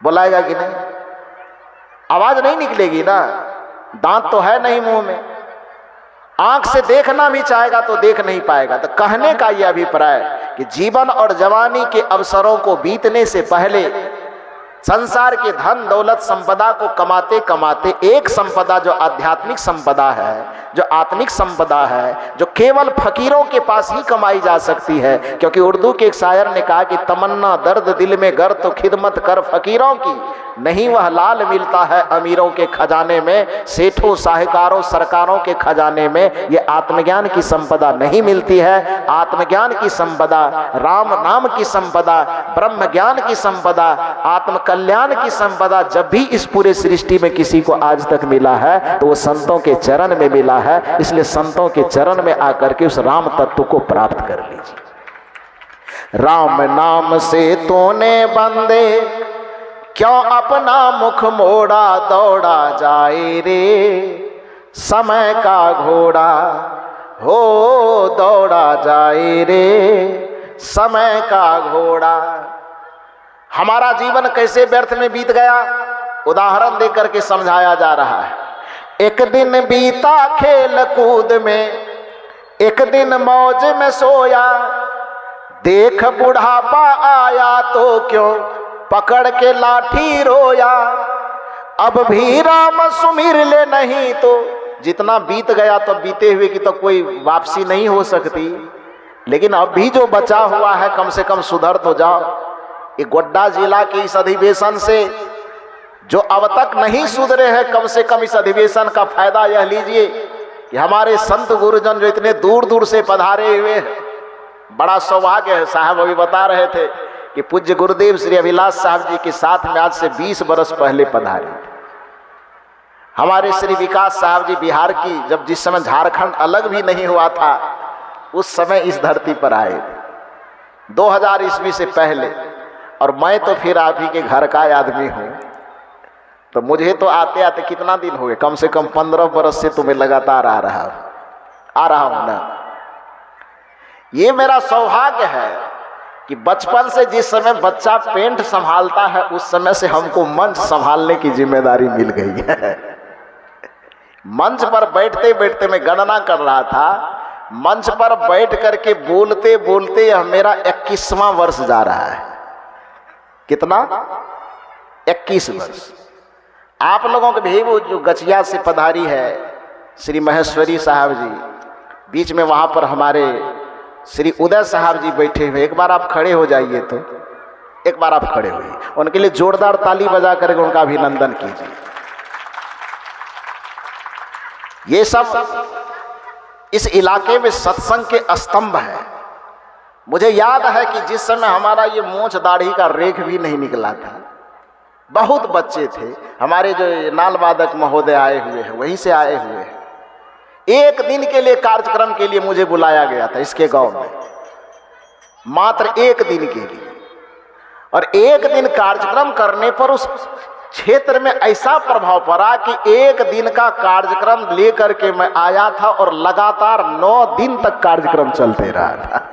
बोलाएगा कि नहीं? आवाज नहीं निकलेगी ना, दांत तो है नहीं मुंह में। आंख से देखना भी चाहेगा तो देख नहीं पाएगा। तो कहने का यह अभिप्राय कि जीवन और जवानी के अवसरों को बीतने से पहले संसार के धन दौलत संपदा को कमाते कमाते एक संपदा जो आध्यात्मिक संपदा है, जो आत्मिक संपदा है, जो केवल फकीरों के पास ही कमाई जा सकती है। क्योंकि उर्दू के एक शायर ने कहा कि तमन्ना दर्द दिल में गर तो खिदमत कर फकीरों की, नहीं वह लाल मिलता है अमीरों के खजाने में। सेठों साहूकारों सरकारों के खजाने में ये आत्मज्ञान की संपदा नहीं मिलती है। आत्मज्ञान की संपदा, राम नाम की संपदा, ब्रह्म ज्ञान की संपदा, आत्म कल्याण की संपदा जब भी इस पूरे सृष्टि में किसी को आज तक मिला है तो वो संतों के चरण में मिला है। इसलिए संतों के चरण में आकर के उस राम तत्व को प्राप्त कर लीजिए। राम नाम से तूने बंदे क्यों अपना मुख मोड़ा। दौड़ा जाए रे समय का घोड़ा, हो दौड़ा जाए रे समय का घोड़ा। हमारा जीवन कैसे व्यर्थ में बीत गया, उदाहरण देकर के समझाया जा रहा है। एक दिन बीता खेल कूद में, एक दिन मौज में सोया, देख बुढ़ापा आया तो क्यों पकड़ के लाठी रोया। अब भी राम सुमिर ले नहीं तो, जितना बीत गया तो बीते हुए की तो कोई वापसी नहीं हो सकती, लेकिन अब भी जो बचा हुआ है कम से कम सुधर तो जाओ। ये गोड्डा जिला के इस अधिवेशन से जो अब तक नहीं सुधरे हैं, कम से कम इस अधिवेशन का फायदा यह लीजिए कि हमारे संत गुरुजन जो इतने दूर दूर से पधारे हुए हैं, बड़ा सौभाग्य है। साहब अभी बता रहे थे कि पूज्य गुरुदेव श्री अभिलाष साहब जी के साथ में आज से 20 बरस पहले पधारे थे। हमारे श्री विकास साहब जी बिहार की, जब जिस समय झारखंड अलग भी नहीं हुआ था, उस समय इस धरती पर आए थे 2000 ईस्वी से पहले। और मैं तो फिर आप ही के घर का आदमी हूँ, तो मुझे तो आते आते कितना दिन हुए, कम से कम 15 बरस से तुम्हें लगातार आ रहा हूँ ना। ये मेरा सौभाग्य है कि बचपन से जिस समय बच्चा पेंट संभालता है उस समय से हमको मंच संभालने की जिम्मेदारी मिल गई है। मंच पर बैठते बैठते मैं गणना कर रहा था, मंच पर बैठ करके बोलते बोलते यह मेरा 21वां वर्ष जा रहा है। कितना? 21 वर्ष। आप लोगों के भी वो जो गचिया से पधारी है श्री महेश्वरी साहब जी, बीच में वहां पर हमारे श्री उदय साहब जी बैठे हुए, एक बार आप खड़े हो जाइए, तो एक बार आप खड़े हुए, उनके लिए जोरदार ताली बजा करके उनका अभिनंदन कीजिए। ये सब इस इलाके में सत्संग के स्तंभ है। मुझे याद है कि जिस समय हमारा ये मूंछ दाढ़ी का रेख भी नहीं निकला था, बहुत बच्चे थे, हमारे जो नाल वादक महोदय आए हुए हैं वहीं से आए हुए हैं। एक दिन के लिए कार्यक्रम के लिए मुझे बुलाया गया था इसके गांव में, मात्र एक दिन के लिए। और एक दिन कार्यक्रम करने पर उस क्षेत्र में ऐसा प्रभाव पड़ा कि एक दिन का कार्यक्रम लेकर के मैं आया था और लगातार 9 दिन तक कार्यक्रम चलते रहा था।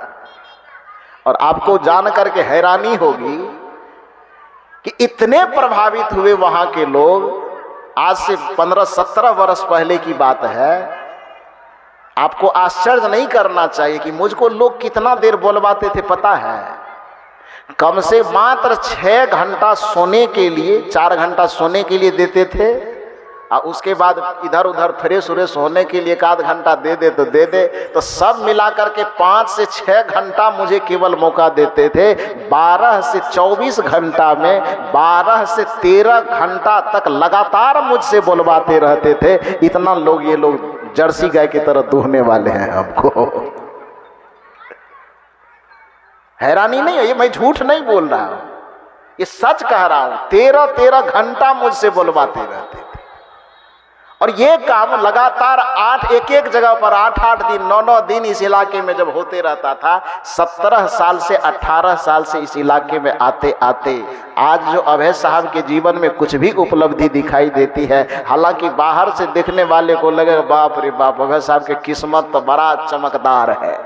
और आपको जान करके हैरानी होगी कि इतने प्रभावित हुए वहां के लोग। आज से 15-17 वर्ष पहले की बात है। आपको आश्चर्य नहीं करना चाहिए कि मुझको लोग कितना देर बोलवाते थे पता है? कम से मात्र 6 घंटा सोने के लिए, 4 घंटा सोने के लिए देते थे, और उसके बाद इधर उधर फ्रेश व्रेश होने के लिए 1 घंटा दे दे तो दे दे, तो सब मिला करके 5 से 6 घंटा मुझे केवल मौका देते थे। 12 से 24 घंटा में 12 से 13 घंटा तक लगातार मुझसे बोलवाते रहते थे। इतना लोग, ये लोग जर्सी गाय की तरह दूहने वाले हैं हमको। हैरानी नहीं है, ये मैं झूठ नहीं बोल रहा हूं, ये सच कह रहा हूं। 13-13 घंटा मुझसे बोलवाते रहते थे। और ये काम लगातार एक जगह पर 8-8 दिन 9-9 दिन इस इलाके में जब होते रहता था। 17 साल से 18 साल से इस इलाके में आते आते आज जो अभय साहब के जीवन में कुछ भी उपलब्धि दिखाई देती है, हालांकि बाहर से देखने वाले को लगेगा बाप रे बाप, अभय साहब की किस्मत तो बड़ा चमकदार है,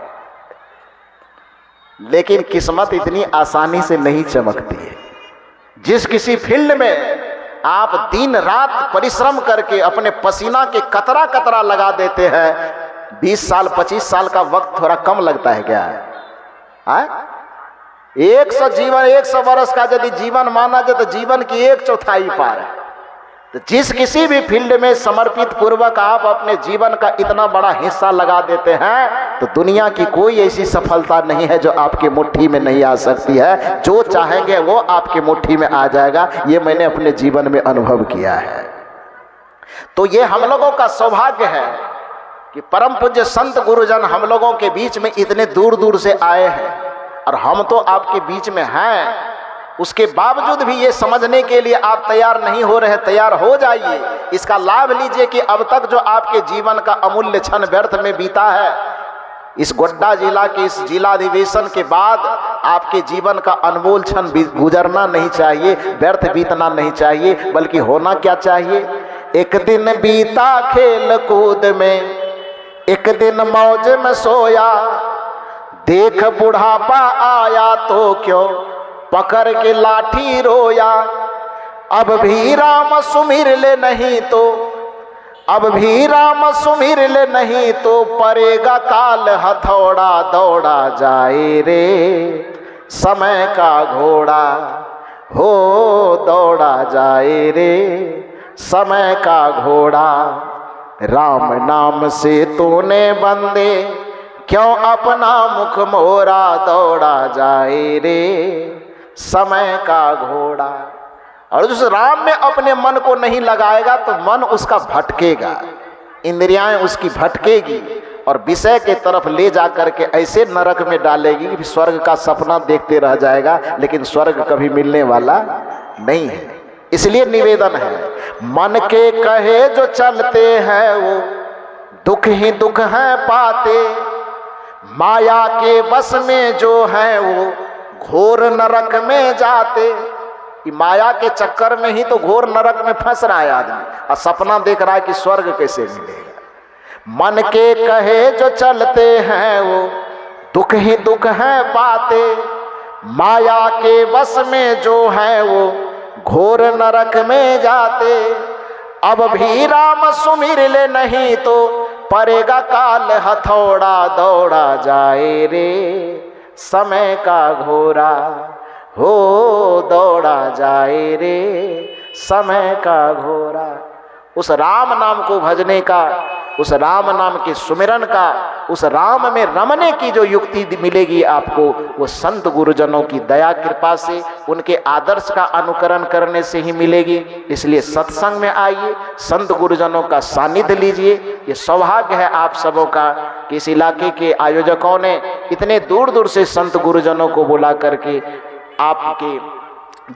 लेकिन किस्मत इतनी आसानी से नहीं चमकती है। जिस किसी फील्ड में आप दिन रात परिश्रम करके अपने पसीना के कतरा कतरा लगा देते हैं, 20 साल 25 साल का वक्त थोड़ा कम लगता है क्या? 100 वर्ष का यदि जीवन माना जाए तो जीवन की 1/4 पार है। तो जिस किसी भी फील्ड में समर्पित पूर्वक आप अपने जीवन का इतना बड़ा हिस्सा लगा देते हैं, तो दुनिया की कोई ऐसी सफलता नहीं है जो आपके मुट्ठी में नहीं आ सकती है। जो चाहेंगे वो आपके मुट्ठी में आ जाएगा। ये मैंने अपने जीवन में अनुभव किया है। तो ये हम लोगों का सौभाग्य है कि परम पूज्य संत गुरुजन हम लोगों के बीच में इतने दूर दूर से आए हैं, और हम तो आपके बीच में हैं। उसके बावजूद भी ये समझने के लिए आप तैयार नहीं हो रहे, तैयार हो जाइए। इसका लाभ लीजिए कि अब तक जो आपके जीवन का अमूल्य क्षण व्यर्थ में बीता है, इस गोड्डा जिला के इस जिलाधिवेशन के बाद आपके जीवन का अनमोल क्षण गुजरना नहीं चाहिए, व्यर्थ बीतना नहीं चाहिए, बल्कि होना क्या चाहिए? एक दिन बीता खेल कूद में, एक दिन मौज में सोया, देख बुढ़ापा आया तो क्यों पकड़ के लाठी रोया। अब भी राम सुमिर ले नहीं तो, अब भी राम सुमिर ले नहीं तो, परेगा काल हथौड़ा दौड़ा जाए रे समय का घोड़ा, हो दौड़ा जाए रे समय का घोड़ा। राम नाम से तूने बंदे क्यों अपना मुख मोरा, दौड़ा जाए रे समय का घोड़ा। और उस राम में अपने मन को नहीं लगाएगा तो मन उसका भटकेगा, इंद्रियाएं उसकी भटकेगी और विषय के तरफ ले जा करके ऐसे नरक में डालेगी कि स्वर्ग का सपना देखते रह जाएगा, लेकिन स्वर्ग कभी मिलने वाला नहीं है। इसलिए निवेदन है, मन के कहे जो चलते हैं वो दुख ही दुख है पाते, माया के बस में जो है वो घोर नरक में जाते। कि माया के चक्कर में ही तो घोर नरक में फंस रहा है आदमी, और सपना देख रहा है कि स्वर्ग कैसे मिलेगा। मन के कहे जो चलते हैं वो दुख ही दुख है पाते, माया के वश में जो है वो घोर नरक में जाते। अब भी राम सुमिर ले नहीं तो पड़ेगा काल हथौड़ा, दौड़ा जाए रे समय का घोड़ा, हो दौड़ा जाए रे समय का घोड़ा। उस राम नाम को भजने का, उस राम नाम के सुमिरन का, उस राम में रमने की जो युक्ति मिलेगी आपको, वो संत गुरुजनों की दया कृपा से, उनके आदर्श का अनुकरण करने से ही मिलेगी। इसलिए सत्संग में आइए, संत गुरुजनों का सानिध्य लीजिए। ये सौभाग्य है आप सबों का कि इस इलाके के आयोजकों ने इतने दूर दूर से संत गुरुजनों को बुला करके आपके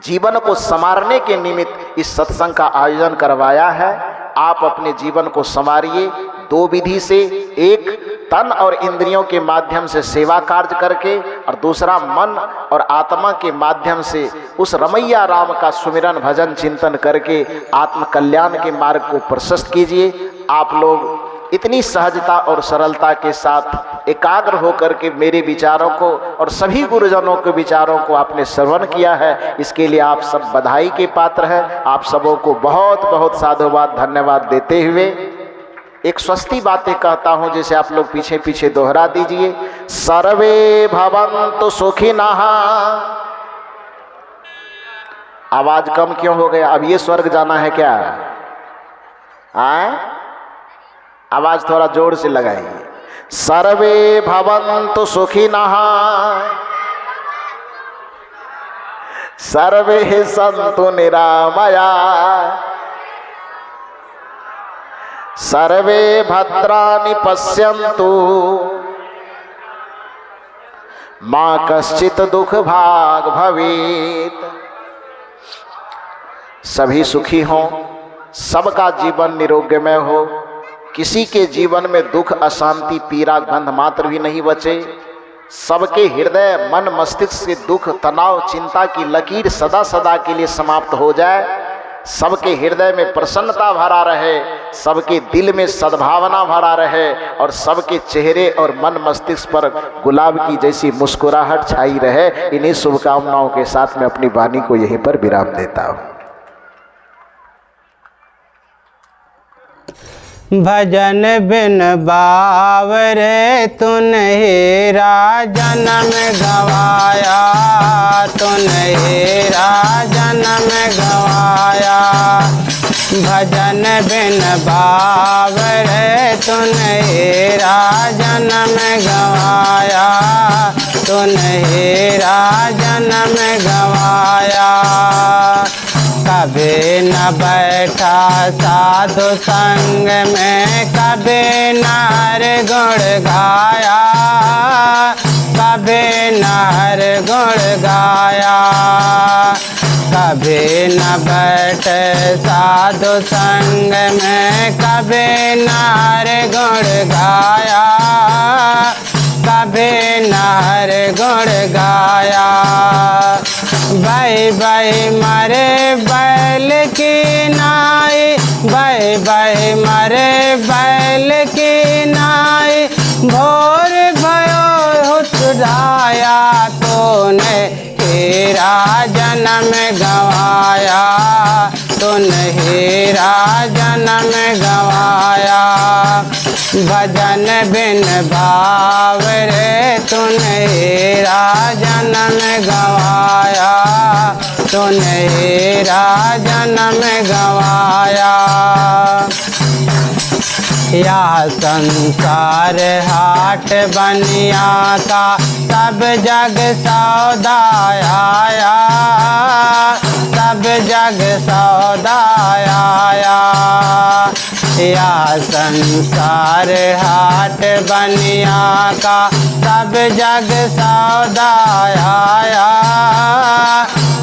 जीवन को संवारने के निमित्त इस सत्संग का आयोजन करवाया है। आप अपने जीवन को संवारिए दो विधि से, एक तन और इंद्रियों के माध्यम से सेवा कार्य करके, और दूसरा मन और आत्मा के माध्यम से उस रमैया राम का सुमिरन भजन चिंतन करके आत्म कल्याण के मार्ग को प्रशस्त कीजिए। आप लोग इतनी सहजता और सरलता के साथ एकाग्र होकर के मेरे विचारों को और सभी गुरुजनों के विचारों को आपने श्रवण किया है, इसके लिए आप सब बधाई के पात्र हैं। आप सबों को बहुत बहुत साधुवाद धन्यवाद देते हुए एक स्वस्ति बातें कहता हूं, जिसे आप लोग पीछे पीछे दोहरा दीजिए। सर्वे भवन्तु सुखिनः। आवाज कम क्यों हो गया? अब ये स्वर्ग जाना है क्या? आवाज थोड़ा जोर से लगाइए। सर्वे भवन्तु सुखिनः, सर्वे सन्तु निरामया, सर्वे भद्राणि पश्यन्तु, मा कश्चित् दुख भाग भवेत्। सभी सुखी हों, सबका जीवन निरोग्यमय हो, किसी के जीवन में दुख अशांति पीड़ा गंध मात्र भी नहीं बचे। सबके हृदय मन मस्तिष्क से दुख तनाव चिंता की लकीर सदा सदा के लिए समाप्त हो जाए। सबके हृदय में प्रसन्नता भरा रहे, सबके दिल में सद्भावना भरा रहे, और सबके चेहरे और मन मस्तिष्क पर गुलाब की जैसी मुस्कुराहट छाई रहे। इन्हीं शुभकामनाओं के साथ मैं अपनी वाणी को यहीं पर विराम देता हूँ।
भजन बिन बावरे तुन्हे जन्म गवाया, तुन्हे जन्म गवाया। भजन बिन बावरे तुन्हे जन्म गवाया, तुन्हे जन्म गवाया। कभी न बैठा साधु संग में, कभी न हर गुण गाया, कभी न हर गुण गाया। कभी न बैठे साधु संग में, कभी न हर गुण गाया, कभी न हर गुण गाया। भाई भाई मरे बैल की नाई, भाई भाई मरे बैल की नाई। भोर भयो उठाया तूने हीरा जन्म गवाया, तूने हीरा जन्म गवाया। भजन बिन भाव रे तूने हीरा जन्म गवाया, तूने हीरा जन्म गवाया। या संसार हाट बनिया का, सब जग सौदा आया, सब जग सौदा आया। या संसार हाट बनिया का, सब जग सौदा आया,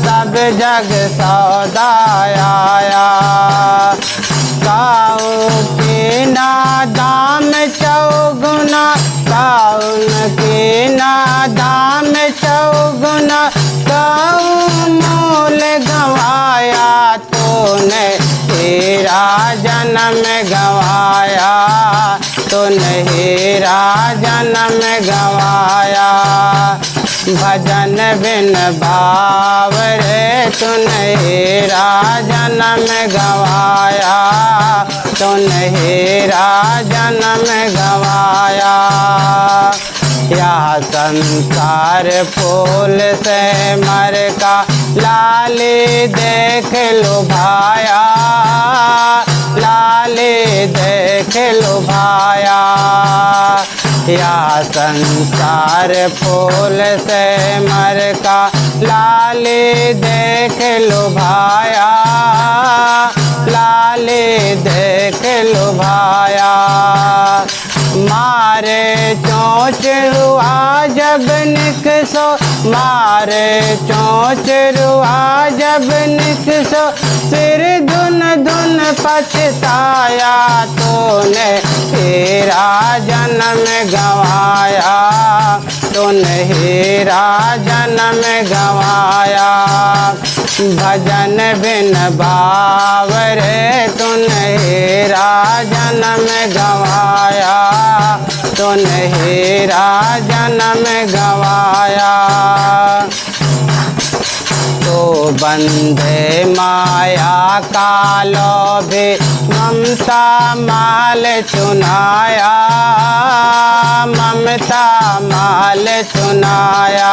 सब जग सौदा आया। काऊ की ना दाम चौगुना, काऊ की ना दाम चौगुना। काऊ मोल गवाया तूने हीरा जन्म गवाया, तूने हीरा जन्म गवाया। भजन बिन भाव रे तुन हीरा जन्म गवाया, तुन हीरा जन्म गवाया। यह संसार फूल से मर का लाली देख लुभाया, लाली देख लुभाया। यह संसार फूल से मर का लाली देख लुभाया, लाली देख लुभाया। मारे चोंच रुआ जब निकसो, मारे चोंच रुआ जब निकसो, फिर धुन धुन पछताया। तूने हीरा जन्म गवाया, तूने हीरा जन्म गवाया। भजन बिन भाव रे तूने हीरा जन्म गवाया, तूने हीरा जन्म गवाया। तो बंधे माया का लोभे ममता माल चुनाया, ममता माल चुनाया।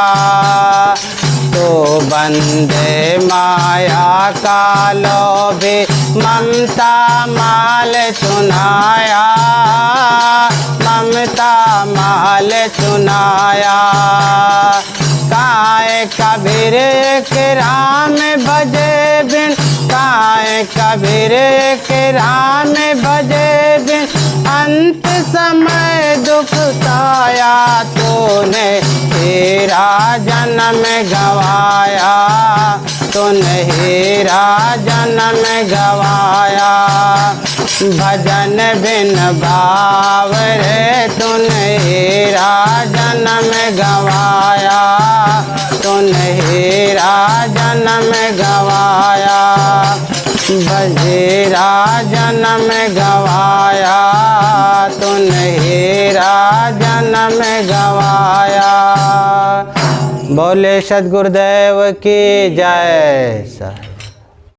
तो बंधे माया का लोभे ममता माल चुनाया, ममता माल चुनाया। काए कबीर के राम भजे बिन, काए कबीर के राम भजे बिन, अंत समय दुख साया। तूने हीरा जन्म गवाया, तूने हीरा जन्म गवाया। भजन बिन भाव रे तूने हीरा जन्म गवाया, तूने हीरा जन्म गवाया। भजेरा जन्म गवाया, तूने हीरा जन्म गवाया। बोले सद्गुरुदेव की जय।